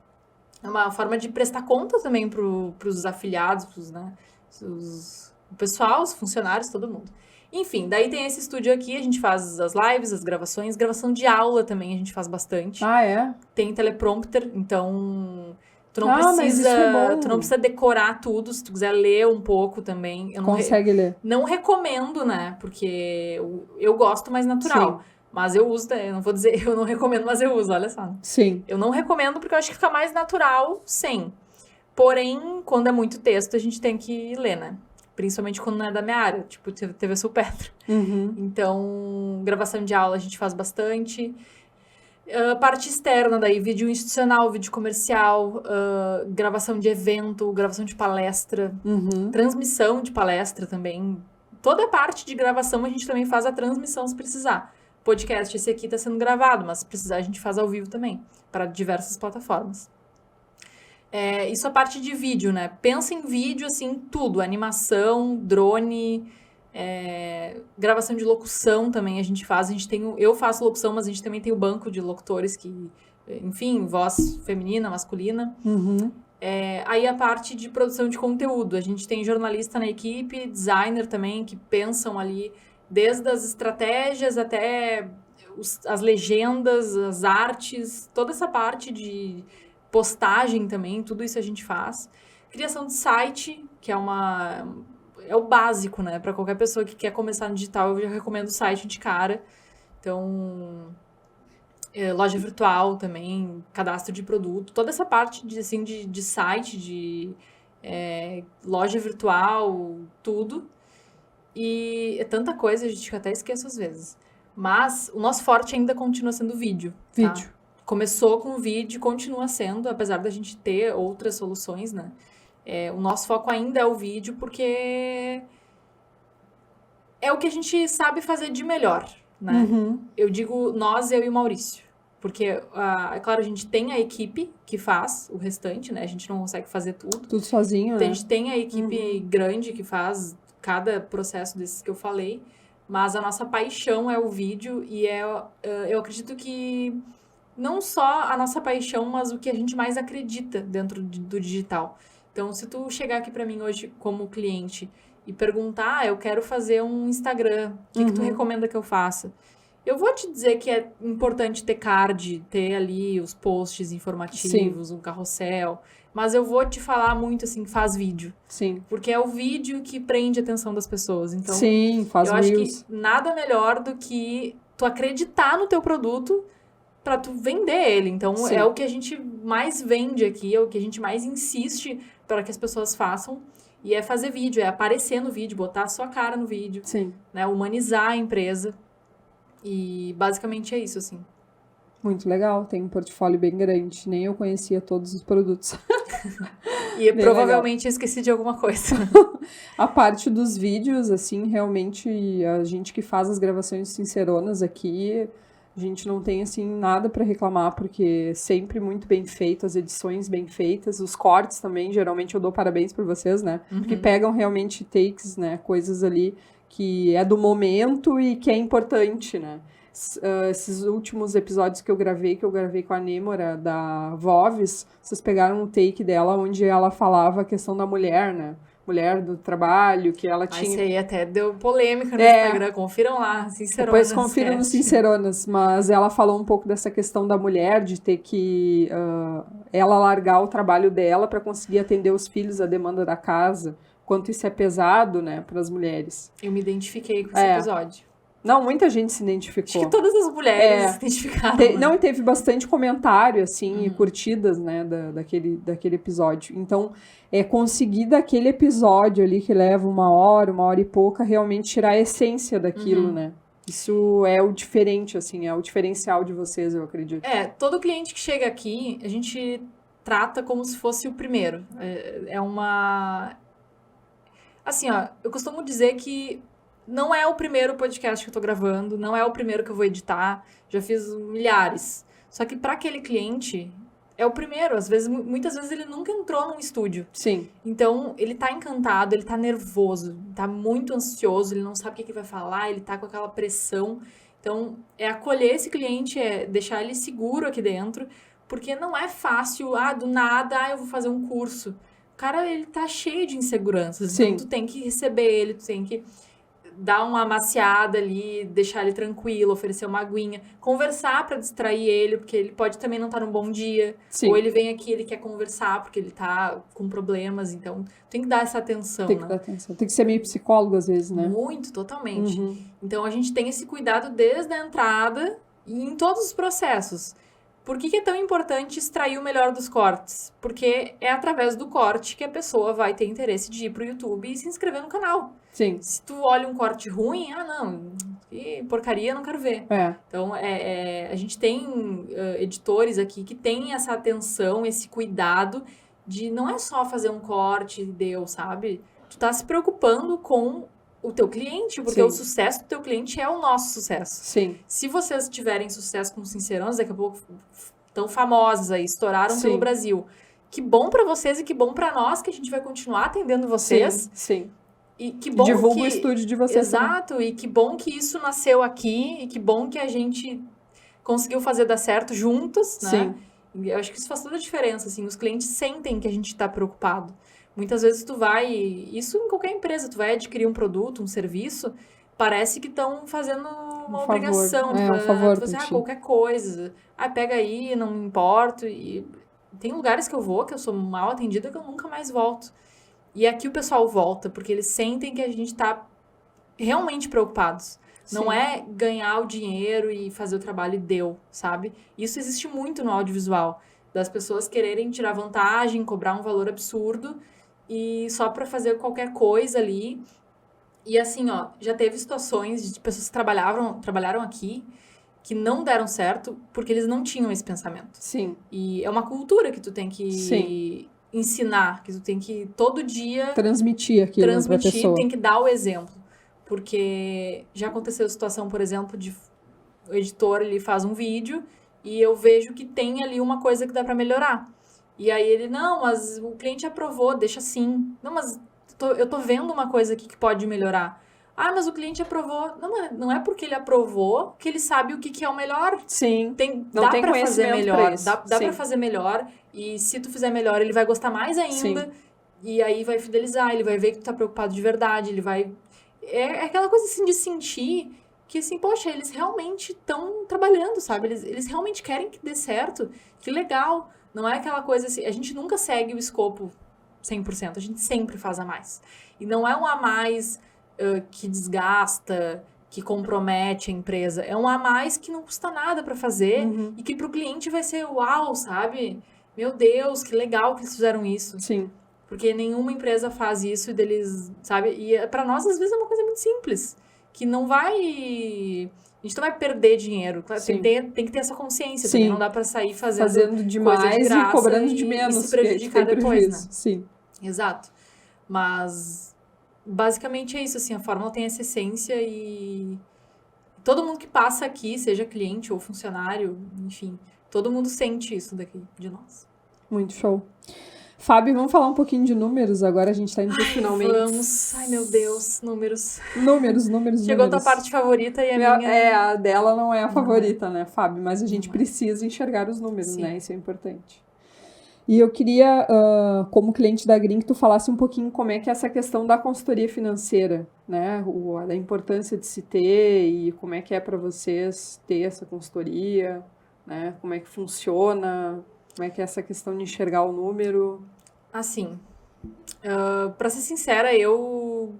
É uma forma de prestar conta também pros afiliados, né? O pessoal, os funcionários, todo mundo. Enfim, daí tem esse estúdio aqui, a gente faz as lives, as gravações, gravação de aula também a gente faz bastante. Tem teleprompter, então tu não precisa decorar tudo, se tu quiser ler um pouco também. Consegue ler. Não recomendo, né? Porque eu gosto mais natural. Sim. Mas eu uso, eu não vou dizer, eu não recomendo, mas eu uso, olha só. Sim. Eu não recomendo porque eu acho que fica mais natural sem. Porém, quando é muito texto, a gente tem que ler, né? Principalmente quando não é da minha área, tipo TV Sulpetro. Então, gravação de aula a gente faz bastante. Parte externa daí, vídeo institucional, vídeo comercial, gravação de evento, gravação de palestra, transmissão de palestra também. Toda a parte de gravação a gente também faz a transmissão se precisar. Podcast, esse aqui está sendo gravado, mas se precisar a gente faz ao vivo também, para diversas plataformas. Isso a parte de vídeo, né? Pensa em vídeo, assim, tudo. Animação, drone, gravação de locução também a gente faz. Eu faço locução, mas a gente também tem o banco de locutores que... Enfim, voz feminina, masculina. Aí a parte de produção de conteúdo. A gente tem jornalista na equipe, designer também, que pensam ali desde as estratégias até as legendas, as artes, toda essa parte de... postagem também, tudo isso a gente faz. Criação de site, que é o básico, né? Para qualquer pessoa que quer começar no digital, eu já recomendo o site de cara. Então, loja virtual também, cadastro de produto, toda essa parte de site, de loja virtual, tudo. E é tanta coisa, a gente até esquece às vezes. Mas o nosso forte ainda continua sendo vídeo. Vídeo. Tá? começou com o vídeo, continua sendo, apesar da gente ter outras soluções, né? O nosso foco ainda é o vídeo, porque é o que a gente sabe fazer de melhor, né? Eu digo nós, eu e o Maurício. Porque, é claro, a gente tem a equipe que faz o restante, né? A gente não consegue fazer tudo. Tudo sozinho, Então, né? a gente tem a equipe grande que faz cada processo desses que eu falei, mas a nossa paixão é o vídeo e eu acredito que não só a nossa paixão, mas o que a gente mais acredita dentro do digital. Então, se tu chegar aqui para mim hoje como cliente e perguntar, eu quero fazer um Instagram, o que tu recomenda que eu faça? Eu vou te dizer que é importante ter card, ter ali os posts informativos, um carrossel, mas eu vou te falar muito assim, faz vídeo. Sim. Porque é o vídeo que prende a atenção das pessoas. Então, sim, faz eu acho reels. que nada melhor do que tu acreditar no teu produto para tu vender ele. Então, Sim. é o que a gente mais vende aqui, é o que a gente mais insiste para que as pessoas façam. E é fazer vídeo, é aparecer no vídeo, botar a sua cara no vídeo. Sim. Né, humanizar a empresa. E basicamente é isso, assim. Muito legal, tem um portfólio bem grande. Nem eu conhecia todos os produtos. E eu provavelmente esqueci de alguma coisa. A parte dos vídeos, assim, realmente, a gente que faz as gravações sinceronas aqui, a gente não tem, assim, nada para reclamar, porque sempre muito bem feito, as edições bem feitas, os cortes também, geralmente eu dou parabéns para vocês, né? Porque pegam realmente takes, né? Coisas ali que é do momento e que é importante, né? Esses últimos episódios que eu gravei com a Nêmora, da Voves, vocês pegaram um take dela onde ela falava a questão da mulher, né? Mulher do trabalho, que ela tinha... Isso aí até deu polêmica no Instagram, confiram lá, Sinceronas. Depois confiram no Sinceronas, mas ela falou um pouco dessa questão da mulher, de ter que ela largar o trabalho dela para conseguir atender os filhos, a demanda da casa, quanto isso é pesado, né, para as mulheres. Eu me identifiquei com esse episódio. Não, muita gente se identificou. Acho que todas as mulheres se identificaram. Não, e teve bastante comentário, assim, e curtidas, né, daquele episódio. Então, conseguir daquele episódio ali, que leva uma hora e pouca, realmente tirar a essência daquilo, né? Isso é o diferente, assim, é o diferencial de vocês, eu acredito. Todo cliente que chega aqui, a gente trata como se fosse o primeiro. É uma... Assim, ó, eu costumo dizer que não é o primeiro podcast que eu tô gravando, não é o primeiro que eu vou editar, já fiz milhares. Só que para aquele cliente, é o primeiro. Muitas vezes ele nunca entrou num estúdio. Sim. Então, ele tá encantado, ele tá nervoso, tá muito ansioso, ele não sabe o que vai falar, ele tá com aquela pressão. Então, é acolher esse cliente, é deixar ele seguro aqui dentro, porque não é fácil, do nada, eu vou fazer um curso. O cara, ele tá cheio de inseguranças. Sim. Então, tu tem que receber ele, tu tem que dar uma amaciada ali, deixar ele tranquilo, oferecer uma aguinha, conversar para distrair ele, porque ele pode também não estar num bom dia. Sim. Ou ele vem aqui, ele quer conversar porque ele tá com problemas, então tem que dar essa atenção, Tem que dar atenção. Tem que ser meio psicólogo às vezes, né? Muito, totalmente. Então a gente tem esse cuidado desde a entrada e em todos os processos. Por que é tão importante extrair o melhor dos cortes? Porque é através do corte que a pessoa vai ter interesse de ir pro YouTube e se inscrever no canal. Sim. Se tu olha um corte ruim, não, que porcaria, não quero ver. Então, a gente tem editores aqui que têm essa atenção, esse cuidado de não é só fazer um corte e deu, sabe? Tu tá se preocupando com o teu cliente, porque o sucesso do teu cliente é o nosso sucesso. Sim. Se vocês tiverem sucesso com Sinceronas, daqui a pouco tão famosas aí, estouraram pelo Brasil. Que bom pra vocês e que bom pra nós, que a gente vai continuar atendendo vocês. Sim. E que bom divulga o estúdio de vocês. Exato, e que bom que isso nasceu aqui, e que bom que a gente conseguiu fazer dar certo juntos, né? Sim. E eu acho que isso faz toda a diferença, assim, os clientes sentem que a gente tá preocupado. Muitas vezes tu vai, isso em qualquer empresa, tu vai adquirir um produto, um serviço, parece que estão fazendo uma obrigação. Um favor tu fala, qualquer coisa, pega aí, não me importo. E tem lugares que eu vou, que eu sou mal atendida, que eu nunca mais volto. E aqui o pessoal volta, porque eles sentem que a gente tá realmente preocupados. Não é ganhar o dinheiro e fazer o trabalho e deu, sabe? Isso existe muito no audiovisual, das pessoas quererem tirar vantagem, cobrar um valor absurdo, e só para fazer qualquer coisa ali. E assim, já teve situações de pessoas que trabalharam aqui que não deram certo porque eles não tinham esse pensamento. Sim. E é uma cultura que tu tem que ensinar, que tu tem que todo dia transmitir aquilo pra pessoa. Tem que dar o exemplo. Porque já aconteceu a situação, por exemplo, de o editor, ele faz um vídeo e eu vejo que tem ali uma coisa que dá pra melhorar. E aí ele, não, mas o cliente aprovou, deixa assim. Não, mas eu tô vendo uma coisa aqui que pode melhorar. Ah, mas o cliente aprovou. Não é porque ele aprovou que ele sabe o que é o melhor. Sim. Dá pra fazer melhor. Dá pra fazer melhor. E se tu fizer melhor, ele vai gostar mais ainda. Sim. E aí vai fidelizar, ele vai ver que tu tá preocupado de verdade, ele vai... É aquela coisa assim de sentir que assim, poxa, eles realmente estão trabalhando, sabe? Eles realmente querem que dê certo. Que legal. Não é aquela coisa assim... A gente nunca segue o escopo 100%. A gente sempre faz a mais. E não é um a mais... que desgasta, que compromete a empresa. É um a mais que não custa nada para fazer e que pro cliente vai ser uau, sabe? Meu Deus, que legal que eles fizeram isso. Sim. Porque nenhuma empresa faz isso e deles, sabe? E para nós, às vezes, é uma coisa muito simples. Que não vai... A gente não vai perder dinheiro. Tem que ter essa consciência. Sim. Também não dá para sair fazendo demais coisa de graça e cobrando de menos. E se prejudicar depois, né? Sim. Exato. Mas... basicamente é isso, assim, a fórmula tem essa essência e todo mundo que passa aqui, seja cliente ou funcionário, enfim, todo mundo sente isso daqui de nós. Muito show. Fábio, vamos falar um pouquinho de números, agora a gente tá indo pro finalmente. Vamos, ai meu Deus, números. Chegou a tua parte favorita e a minha... a dela não é a favorita, né, Fábio, mas a gente precisa enxergar os números, sim, né, isso é importante. E eu queria, como cliente da Green, que tu falasse um pouquinho como é que é essa questão da consultoria financeira, né? Da importância de se ter e como é que é para vocês ter essa consultoria, né? Como é que funciona, como é que é essa questão de enxergar o número. Assim, para ser sincera, eu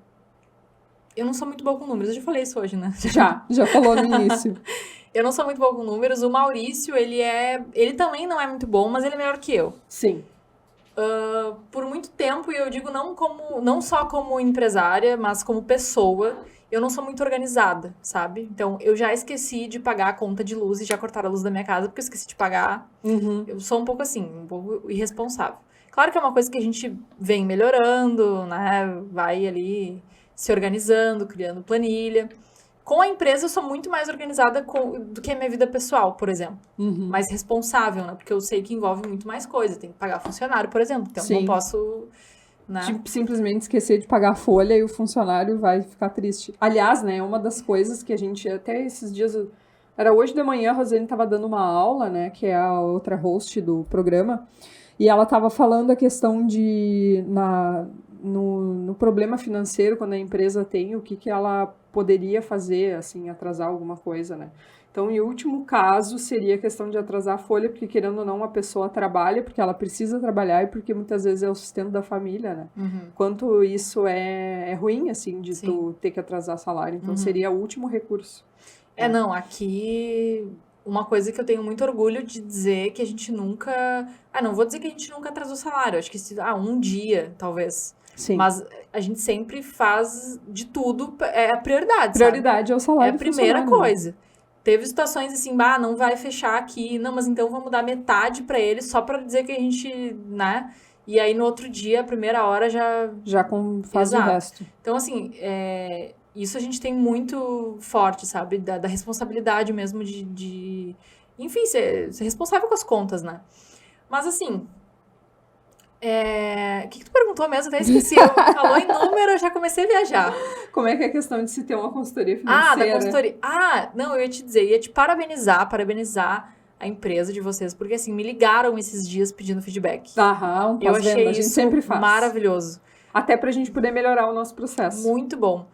não sou muito boa com números. Eu já falei isso hoje, né? Já falou no início. Eu não sou muito boa com números. O Maurício, ele também não é muito bom, mas ele é melhor que eu. Sim. Por muito tempo, e eu digo não só como empresária, mas como pessoa, eu não sou muito organizada, sabe? Então, eu já esqueci de pagar a conta de luz e já cortaram a luz da minha casa porque eu esqueci de pagar. Eu sou um pouco assim, um pouco irresponsável. Claro que é uma coisa que a gente vem melhorando, né? Vai ali se organizando, criando planilha. Com a empresa, eu sou muito mais organizada do que a minha vida pessoal, por exemplo. Mais responsável, né? Porque eu sei que envolve muito mais coisa. Tem que pagar funcionário, por exemplo. Então, não posso... né? Tipo, simplesmente esquecer de pagar a folha e o funcionário vai ficar triste. Aliás, né? Uma das coisas que a gente... Até esses dias... Era hoje de manhã, a Rosane estava dando uma aula, né? Que é a outra host do programa. E ela estava falando a questão de... No problema financeiro, quando a empresa tem, o que ela poderia fazer, assim, atrasar alguma coisa, né? Então, em último caso, seria a questão de atrasar a folha, porque querendo ou não, uma pessoa trabalha, porque ela precisa trabalhar e porque muitas vezes é o sustento da família, né? Quanto isso é ruim, assim, de tu ter que atrasar salário. Então, seria o último recurso. Não, aqui... Uma coisa que eu tenho muito orgulho de dizer que a gente nunca... não vou dizer que a gente nunca atrasou salário. Acho que um dia, talvez... Sim. Mas a gente sempre faz de tudo, é a prioridade, Prioridade é o salário. É a primeira coisa. Teve situações assim, não vai fechar aqui, não, mas então vamos dar metade pra ele só pra dizer que a gente, né? E aí no outro dia, a primeira hora já faz o resto. Então assim, isso a gente tem muito forte, sabe? Da responsabilidade mesmo de enfim, ser responsável com as contas, né? Mas assim... O que tu perguntou mesmo? Até esqueci. Falou em número, eu já comecei a viajar. Como é que é a questão de se ter uma consultoria financeira? Da consultoria. Não, eu ia te dizer, ia te parabenizar a empresa de vocês, porque assim, me ligaram esses dias pedindo feedback. Um eu achei a gente sempre faz. Maravilhoso. Até pra gente poder melhorar o nosso processo. Muito bom.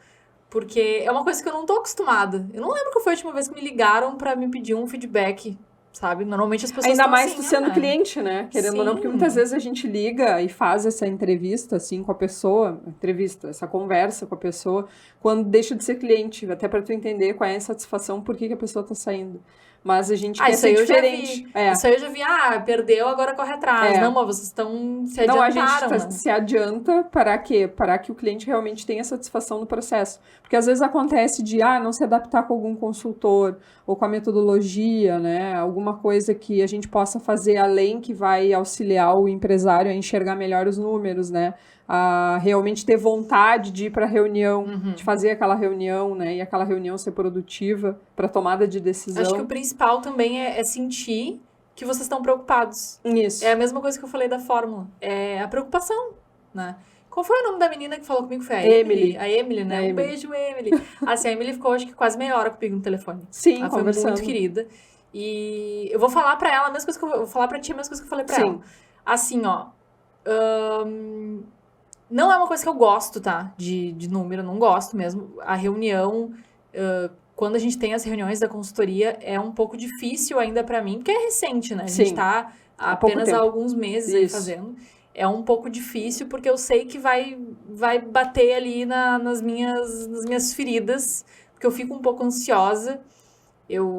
Porque é uma coisa que eu não tô acostumada. Eu não lembro qual foi a última vez que me ligaram pra me pedir um feedback, sabe? Normalmente as pessoas ainda mais assim, tu sendo cliente, né? Querendo ou não, porque muitas vezes a gente liga e faz essa entrevista, assim, com a pessoa, essa conversa com a pessoa, quando deixa de ser cliente, até para tu entender qual é a satisfação, por que a pessoa tá saindo. Mas a gente quer ser diferente. Isso aí eu já vi, perdeu, agora corre atrás. Não, mas vocês se adiantaram. Não, a gente se adianta para quê? Para que o cliente realmente tenha satisfação no processo. Porque às vezes acontece de, não se adaptar com algum consultor, ou com a metodologia, né? Alguma coisa que a gente possa fazer além que vai auxiliar o empresário a enxergar melhor os números, né? A realmente ter vontade de ir para a reunião, de fazer aquela reunião, né? E aquela reunião ser produtiva para tomada de decisão. Acho que o principal também é sentir que vocês estão preocupados. Isso. É a mesma coisa que eu falei da fórmula. É a preocupação, né? Qual foi o nome da menina que falou comigo? Foi a Emily. A Emily, né? Beijo, Emily. Assim, a Emily ficou, acho que quase meia hora comigo no telefone. Sim, ela foi muito querida. E eu vou falar pra ela a mesma coisa que eu vou falar pra ti, a mesma coisa que eu falei pra ela. Assim, não é uma coisa que eu gosto, tá? De número, não gosto mesmo. A reunião, quando a gente tem as reuniões da consultoria, é um pouco difícil ainda pra mim, porque é recente, né? A gente tá apenas há alguns meses aí fazendo. É um pouco difícil, porque eu sei que vai bater ali nas minhas feridas, porque eu fico um pouco ansiosa.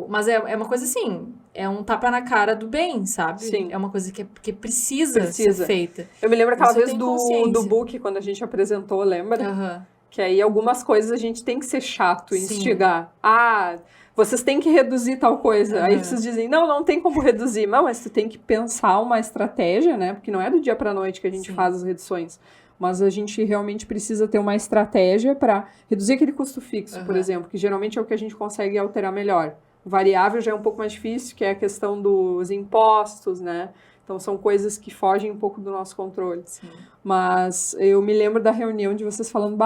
Mas é uma coisa assim, é um tapa na cara do bem, sabe? Sim. É uma coisa que precisa ser feita. Eu me lembro aquela vez do book, quando a gente apresentou, lembra? Que aí algumas coisas a gente tem que ser chato, instigar. Vocês têm que reduzir tal coisa. Aí vocês dizem, não tem como reduzir. Não, mas tu tem que pensar uma estratégia, né? Porque não é do dia pra noite que a gente faz as reduções. Mas a gente realmente precisa ter uma estratégia para reduzir aquele custo fixo, por exemplo, que geralmente é o que a gente consegue alterar melhor. O variável já é um pouco mais difícil, que é a questão dos impostos, né? Então, são coisas que fogem um pouco do nosso controle. Sim. Mas eu me lembro da reunião de vocês falando,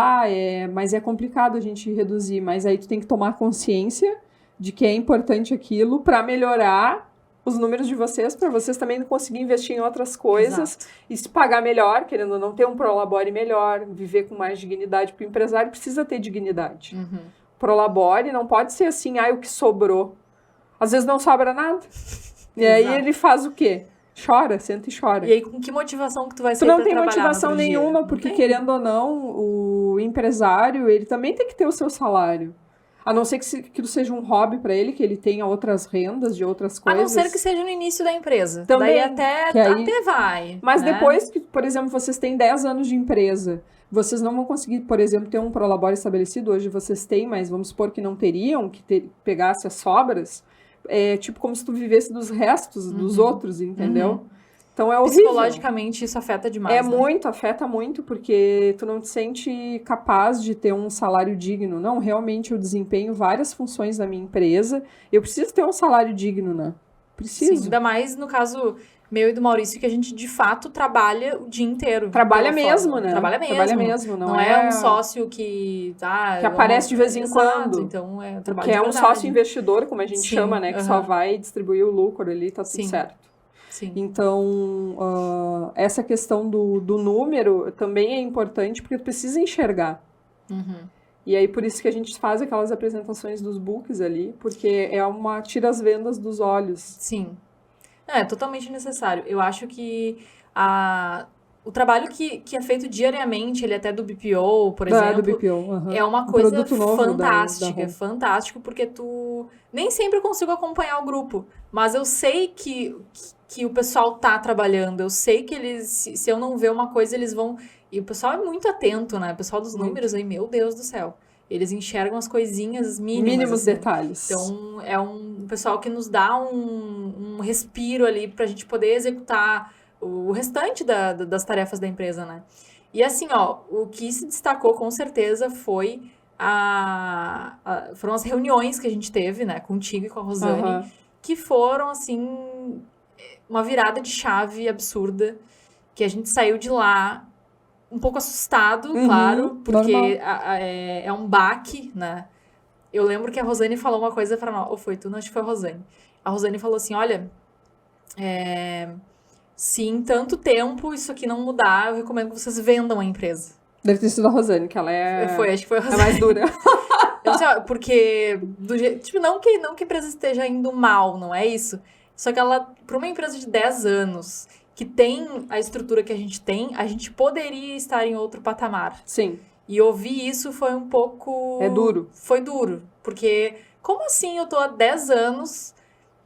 mas é complicado a gente reduzir, mas aí tu tem que tomar consciência de que é importante aquilo para melhorar os números de vocês, para vocês também conseguirem investir em outras coisas. Exato. E se pagar melhor, querendo ou não ter um prolabore melhor, viver com mais dignidade, porque o empresário precisa ter dignidade. Prolabore não pode ser assim, o que sobrou. Às vezes não sobra nada. E aí ele faz o quê? Chora, senta e chora. E aí, com que motivação que tu vai sair pra trabalhar? Tu não tem motivação nenhuma, dia? porque querendo ou não, o empresário, ele também tem que ter o seu salário. A não ser que aquilo seja um hobby para ele, que ele tenha outras rendas de outras coisas. A não ser que seja no início da empresa. Também, daí até vai. Mas né? depois que, por exemplo, vocês têm 10 anos de empresa, vocês não vão conseguir, por exemplo, ter um prolabore estabelecido. Hoje vocês têm, mas vamos supor que não teriam, que pegasse as sobras. É tipo como se tu vivesse dos restos dos outros, entendeu? Então é horrível. Psicologicamente isso afeta demais. Afeta muito, porque tu não te sente capaz de ter um salário digno. Não, realmente eu desempenho várias funções da minha empresa. Eu preciso ter um salário digno, né? Preciso. Sim, ainda mais no caso meu e do Maurício, que a gente de fato trabalha o dia inteiro. Trabalha mesmo, né? Trabalha mesmo. Não é um sócio que aparece de vez em quando. Então é trabalho que é um verdade. sócio investidor, como a gente chama, né? Que só vai distribuir o lucro ali, tá tudo certo. Sim. Então, essa questão do número também é importante, porque tu precisa enxergar. E aí, por isso que a gente faz aquelas apresentações dos books ali, porque tira as vendas dos olhos. Sim. É totalmente necessário. Eu acho que o trabalho que é feito diariamente, ele até do BPO, por exemplo, do BPO, é uma coisa fantástica. É fantástico, porque nem sempre eu consigo acompanhar o grupo, mas eu sei que o pessoal tá trabalhando, eu sei que eles, se eu não ver uma coisa, eles vão... E o pessoal é muito atento, né? O pessoal dos números aí, meu Deus do céu. Eles enxergam as coisinhas mínimas. Mínimos detalhes. Então, é um pessoal que nos dá um respiro ali pra gente poder executar o restante das tarefas da empresa, né? E assim, o que se destacou com certeza foram as reuniões que a gente teve, né? Contigo e com a Rosane, que foram, assim, uma virada de chave absurda, que a gente saiu de lá um pouco assustado, claro, porque é um baque, né? Eu lembro que a Rosane falou uma coisa pra nós, ou foi tu? Não, acho que foi a Rosane. A Rosane falou assim, olha, se em tanto tempo isso aqui não mudar, eu recomendo que vocês vendam a empresa. Deve ter sido a Rosane, que ela acho que foi a Rosane. É mais dura. Eu disse, porque, não que a empresa esteja indo mal, não é isso. Só que para uma empresa de 10 anos, que tem a estrutura que a gente poderia estar em outro patamar. Sim. E ouvir isso foi um pouco... É duro. Foi duro, porque como assim eu tô há 10 anos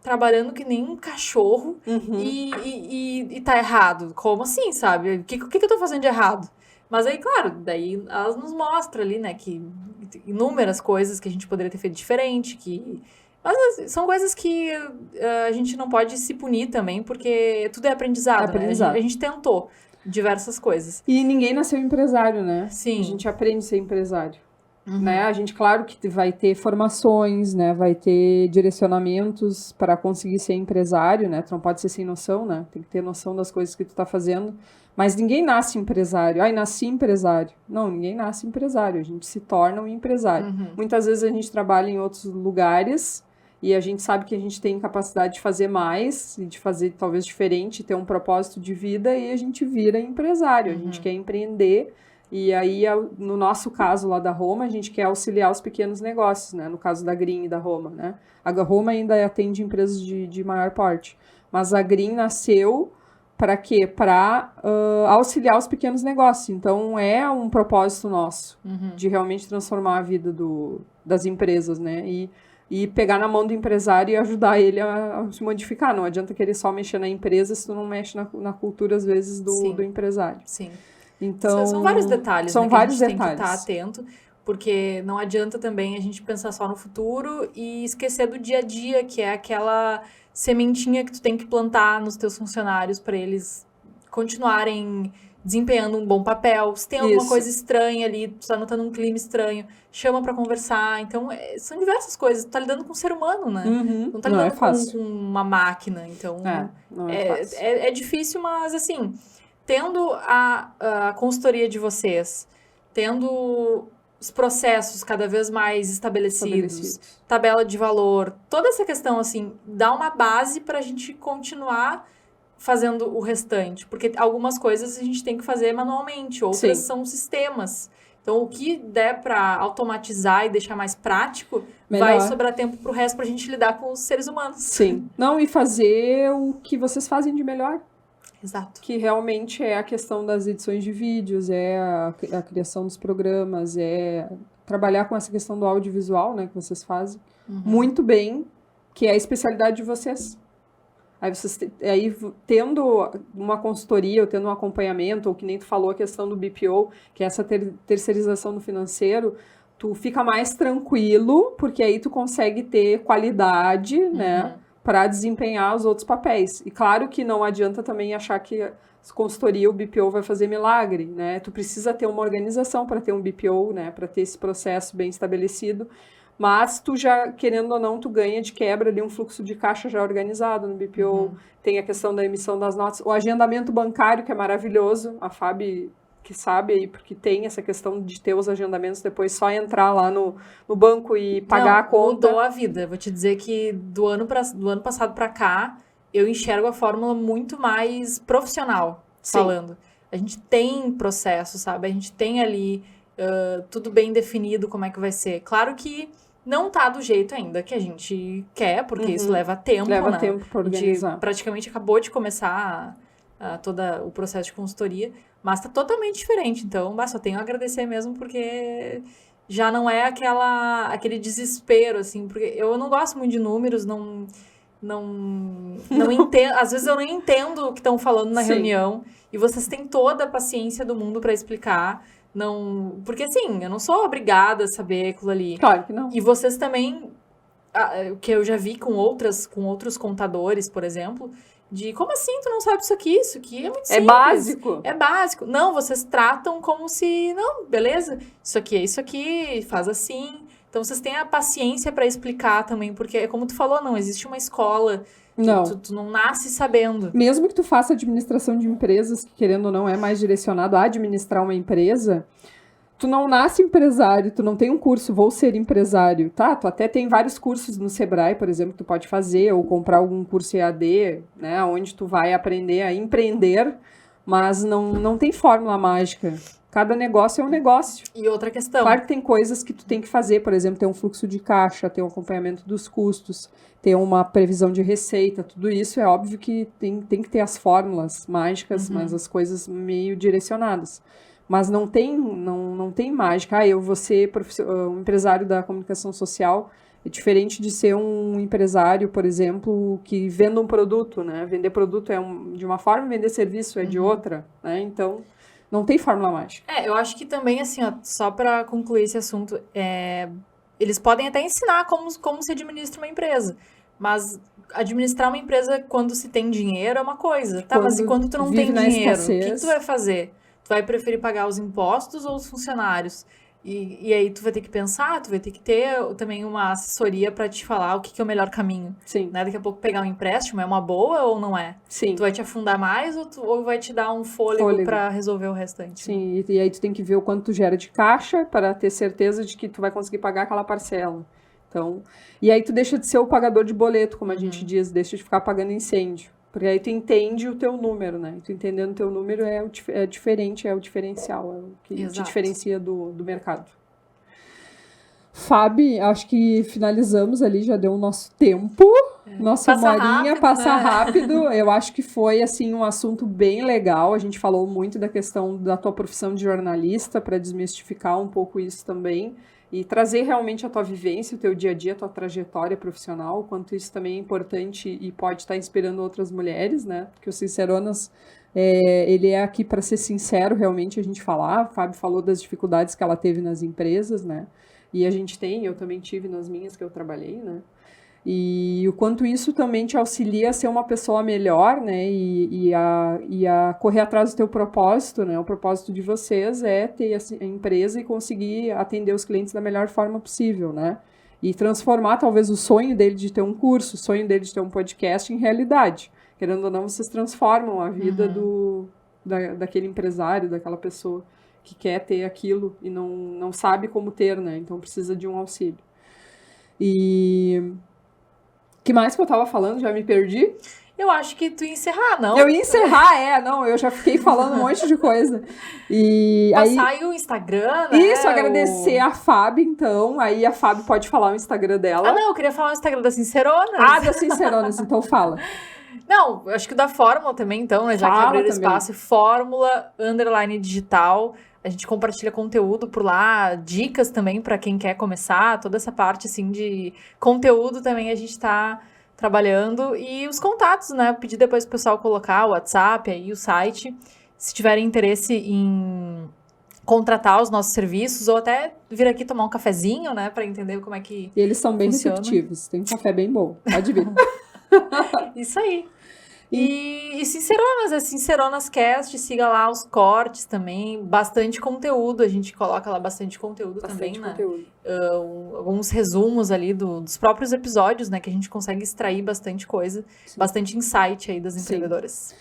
trabalhando que nem um cachorro e tá errado. Como assim, sabe? O que eu tô fazendo de errado? Mas aí, claro, daí elas nos mostram ali, né, que inúmeras coisas que a gente poderia ter feito diferente, mas são coisas que a gente não pode se punir também, porque tudo é aprendizado, né? A gente tentou diversas coisas. E ninguém nasceu empresário, né? Sim. A gente aprende a ser empresário. Né? A gente, claro que vai ter formações, né? Vai ter direcionamentos para conseguir ser empresário, né? Tu não pode ser sem noção, né? Tem que ter noção das coisas que tu tá fazendo. Mas ninguém nasce empresário. Ai, nasci empresário. Não, ninguém nasce empresário. A gente se torna um empresário. Muitas vezes a gente trabalha em outros lugares e a gente sabe que a gente tem capacidade de fazer mais, e de fazer talvez diferente, ter um propósito de vida, e a gente vira empresário. A gente quer empreender. E aí, no nosso caso lá da Roma, a gente quer auxiliar os pequenos negócios, né? No caso da Green e da Roma, né? A Roma ainda atende empresas de maior porte. Mas a Green nasceu para quê? Para auxiliar os pequenos negócios. Então, é um propósito nosso de realmente transformar a vida das empresas, né? E pegar na mão do empresário e ajudar ele a se modificar. Não adianta querer só mexer na empresa se tu não mexe na cultura, às vezes, do empresário. Sim. Então, são vários detalhes, são né, vários que a gente detalhes. tem que estar atento, porque não adianta também a gente pensar só no futuro e esquecer do dia a dia, que é aquela sementinha que tu tem que plantar nos teus funcionários para eles continuarem desempenhando um bom papel. Se tem alguma coisa estranha ali, tu tá notando um clima estranho, chama para conversar. Então, são diversas coisas. Tu tá lidando com um ser humano, né? Não tá lidando com uma máquina. Então, não é fácil. É difícil, mas assim... Tendo a consultoria de vocês, tendo os processos cada vez mais estabelecidos, tabela de valor, toda essa questão, assim, dá uma base para a gente continuar fazendo o restante. Porque algumas coisas a gente tem que fazer manualmente, outras são sistemas. Então, o que der para automatizar e deixar mais prático, vai sobrar tempo pro resto pra gente lidar com os seres humanos. Sim. Não, e fazer o que vocês fazem de melhor. Exato. Que realmente é a questão das edições de vídeos, é a criação dos programas, é trabalhar com essa questão do audiovisual, né, que vocês fazem muito bem, que é a especialidade de vocês. Aí tendo uma consultoria, ou tendo um acompanhamento, ou que nem tu falou a questão do BPO, que é essa terceirização do financeiro, tu fica mais tranquilo, porque aí tu consegue ter qualidade, né, para desempenhar os outros papéis. E claro que não adianta também achar que a consultoria, o BPO vai fazer milagre, né? Tu precisa ter uma organização para ter um BPO, né? Para ter esse processo bem estabelecido. Mas tu já, querendo ou não, tu ganha de quebra ali um fluxo de caixa já organizado no BPO. Tem a questão da emissão das notas. O agendamento bancário, que é maravilhoso. A Fabi que sabe aí, porque tem essa questão de ter os agendamentos, depois só entrar lá no banco e pagar a conta. Mudou a vida. Vou te dizer que do ano passado para cá, eu enxergo a fórmula muito mais profissional, falando. A gente tem processo, sabe? A gente tem ali tudo bem definido como é que vai ser. Claro que não tá do jeito ainda que a gente quer, porque isso leva tempo, né? Leva tempo para organizar. A gente praticamente acabou de começar todo o processo de consultoria, mas tá totalmente diferente. Então, só tenho a agradecer mesmo, porque já não é aquele desespero, assim, porque eu não gosto muito de números, não entendo, às vezes eu não entendo o que estão falando na reunião, e vocês têm toda a paciência do mundo para explicar, porque assim, eu não sou obrigada a saber aquilo ali. Claro que não. E vocês também, que eu já vi com outros contadores, por exemplo, de como assim tu não sabe isso aqui é muito simples. É básico. É básico. Não, vocês tratam como se, não, beleza, isso aqui, faz assim. Então, vocês têm a paciência para explicar também, porque, como tu falou, não existe uma escola que tu não nasce sabendo. Mesmo que tu faça administração de empresas, que querendo ou não é mais direcionado a administrar uma empresa, tu não nasce empresário, tu não tem um curso, vou ser empresário, tá? Tu até tem vários cursos no Sebrae, por exemplo, que tu pode fazer, ou comprar algum curso EAD, né? Onde tu vai aprender a empreender, mas não tem fórmula mágica. Cada negócio é um negócio. E outra questão. Claro que tem coisas que tu tem que fazer, por exemplo, ter um fluxo de caixa, ter um acompanhamento dos custos, ter uma previsão de receita, tudo isso é óbvio que tem que ter as fórmulas mágicas, mas as coisas meio direcionadas. Mas não tem mágica. Eu vou ser um empresário da comunicação social É diferente de ser um empresário, por exemplo, que vende um produto, né? Vender produto é de uma forma, vender serviço é de outra, né? Então, não tem fórmula mágica. Eu acho que também, assim, ó, só para concluir esse assunto, eles podem até ensinar como se administra uma empresa, mas administrar uma empresa quando se tem dinheiro é uma coisa. Tá, mas e quando tu não tem dinheiro, o que tu vai fazer? Tu vai preferir pagar os impostos ou os funcionários? E aí tu vai ter que pensar, tu vai ter que ter também uma assessoria para te falar o que é o melhor caminho. Sim. Né? Daqui a pouco pegar um empréstimo é uma boa ou não é? Sim. Tu vai te afundar mais ou vai te dar um fôlego para resolver o restante? Sim, e aí tu tem que ver o quanto tu gera de caixa para ter certeza de que tu vai conseguir pagar aquela parcela. Então, e aí tu deixa de ser o pagador de boleto, como a gente diz, deixa de ficar pagando incêndio. Porque aí tu entende o teu número, né? Tu entendendo o teu número é diferente, é o diferencial, é o que te diferencia do mercado. Fábio, acho que finalizamos ali, já deu o nosso tempo. Nossa horinha passa rápido. Eu acho que foi, assim, um assunto bem legal. A gente falou muito da questão da tua profissão de jornalista, para desmistificar um pouco isso também. E trazer realmente a tua vivência, o teu dia a dia, a tua trajetória profissional, o quanto isso também é importante e pode estar inspirando outras mulheres, né? Porque o Sinceronas, ele é aqui para ser sincero, realmente, a gente falar. A Fábio falou das dificuldades que ela teve nas empresas, né? E a gente eu também tive nas minhas que eu trabalhei, né? E o quanto isso também te auxilia a ser uma pessoa melhor, né? E a correr atrás do teu propósito, né? O propósito de vocês é ter a empresa e conseguir atender os clientes da melhor forma possível, né? E transformar talvez o sonho dele de ter um curso, o sonho dele de ter um podcast em realidade. Querendo ou não, vocês transformam a vida daquele empresário, daquela pessoa que quer ter aquilo e não sabe como ter, né? Então precisa de um auxílio. E que mais que eu tava falando? Já me perdi? Eu acho que tu ia encerrar, não? Eu ia encerrar, eu já fiquei falando um monte de coisa. E passar aí o Instagram, né? Isso, agradecer a Fábio, então. Aí a Fábio pode falar o Instagram dela. Ah, não, eu queria falar o Instagram da Sinceronas. Ah, da Sinceronas, então fala. Não, acho que o da Fórmula também, então, né? Já que abriu espaço, Fórmula _digital. A gente compartilha conteúdo por lá, dicas também para quem quer começar, toda essa parte, assim, de conteúdo também a gente tá trabalhando. E os contatos, né? Pedir depois pro pessoal colocar o WhatsApp aí, o site, se tiverem interesse em contratar os nossos serviços ou até vir aqui tomar um cafezinho, né? Para entender como é que E eles são bem funciona. receptivos, tem um café bem bom, pode vir. Isso aí. E Sinceronas, Sinceronas Cast, siga lá os cortes também, bastante conteúdo, a gente coloca lá bastante conteúdo também, né? Alguns resumos ali dos próprios episódios, né? Que a gente consegue extrair bastante coisa, bastante insight aí das empreendedoras.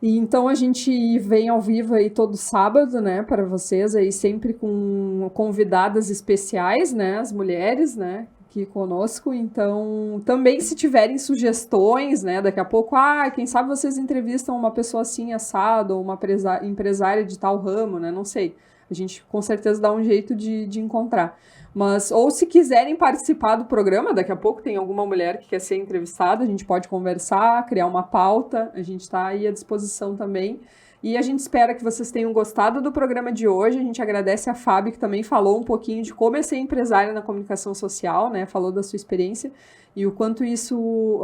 E então a gente vem ao vivo aí todo sábado, né, para vocês aí sempre com convidadas especiais, né, as mulheres, né, aqui conosco. Então, também se tiverem sugestões, né, daqui a pouco, quem sabe vocês entrevistam uma pessoa assim assado, ou uma empresária de tal ramo, né, não sei. A gente com certeza dá um jeito de encontrar. Mas, ou se quiserem participar do programa, daqui a pouco tem alguma mulher que quer ser entrevistada, a gente pode conversar, criar uma pauta, a gente está aí à disposição também. E a gente espera que vocês tenham gostado do programa de hoje. A gente agradece a Fábio, que também falou um pouquinho de como é ser empresária na comunicação social, né? Falou da sua experiência e o quanto isso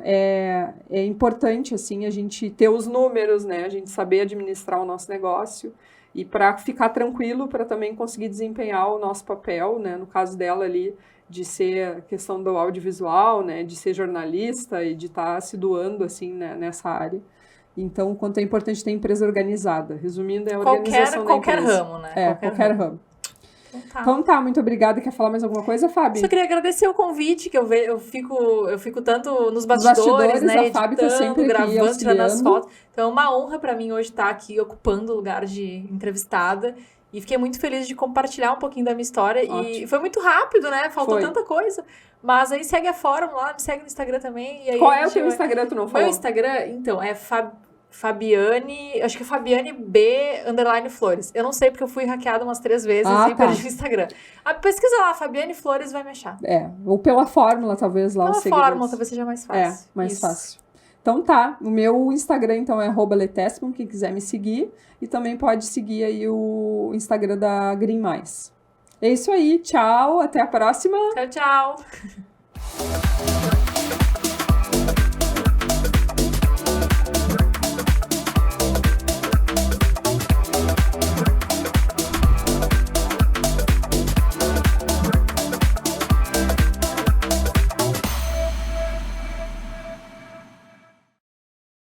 é importante, assim, a gente ter os números, né? A gente saber administrar o nosso negócio e para ficar tranquilo, para também conseguir desempenhar o nosso papel, né? No caso dela ali, de ser a questão do audiovisual, né? De ser jornalista e de estar se doando, assim, né? Nessa área. Então, o quanto é importante ter empresa organizada. Resumindo, é a organização da empresa. Qualquer ramo, né? Qualquer ramo. Então tá, muito obrigada. Quer falar mais alguma coisa, Fábio? Só queria agradecer o convite, que eu fico tanto nos bastidores, né? A Fábio tá sempre gravando, tirando as fotos. Então é uma honra para mim hoje estar aqui ocupando o lugar de entrevistada. E fiquei muito feliz de compartilhar um pouquinho da minha história. Ótimo. E foi muito rápido, né? Faltou tanta coisa. Mas aí segue a Fórmula lá, me segue no Instagram também. E aí qual é o teu Instagram, tu não falou? Meu Instagram, então, é Fabiane, acho que é Fabiane B_Flores. Eu não sei porque eu fui hackeada umas 3 vezes e perdi o Instagram. Pesquisa lá, Fabiane Flores vai me achar. Ou pela Fórmula, talvez lá. Pela Fórmula, talvez seja mais fácil. Mais fácil. Então tá, o meu Instagram então é @letesman, quem quiser me seguir. E também pode seguir aí o Instagram da Green Mais. É isso aí, tchau, até a próxima. Tchau, tchau.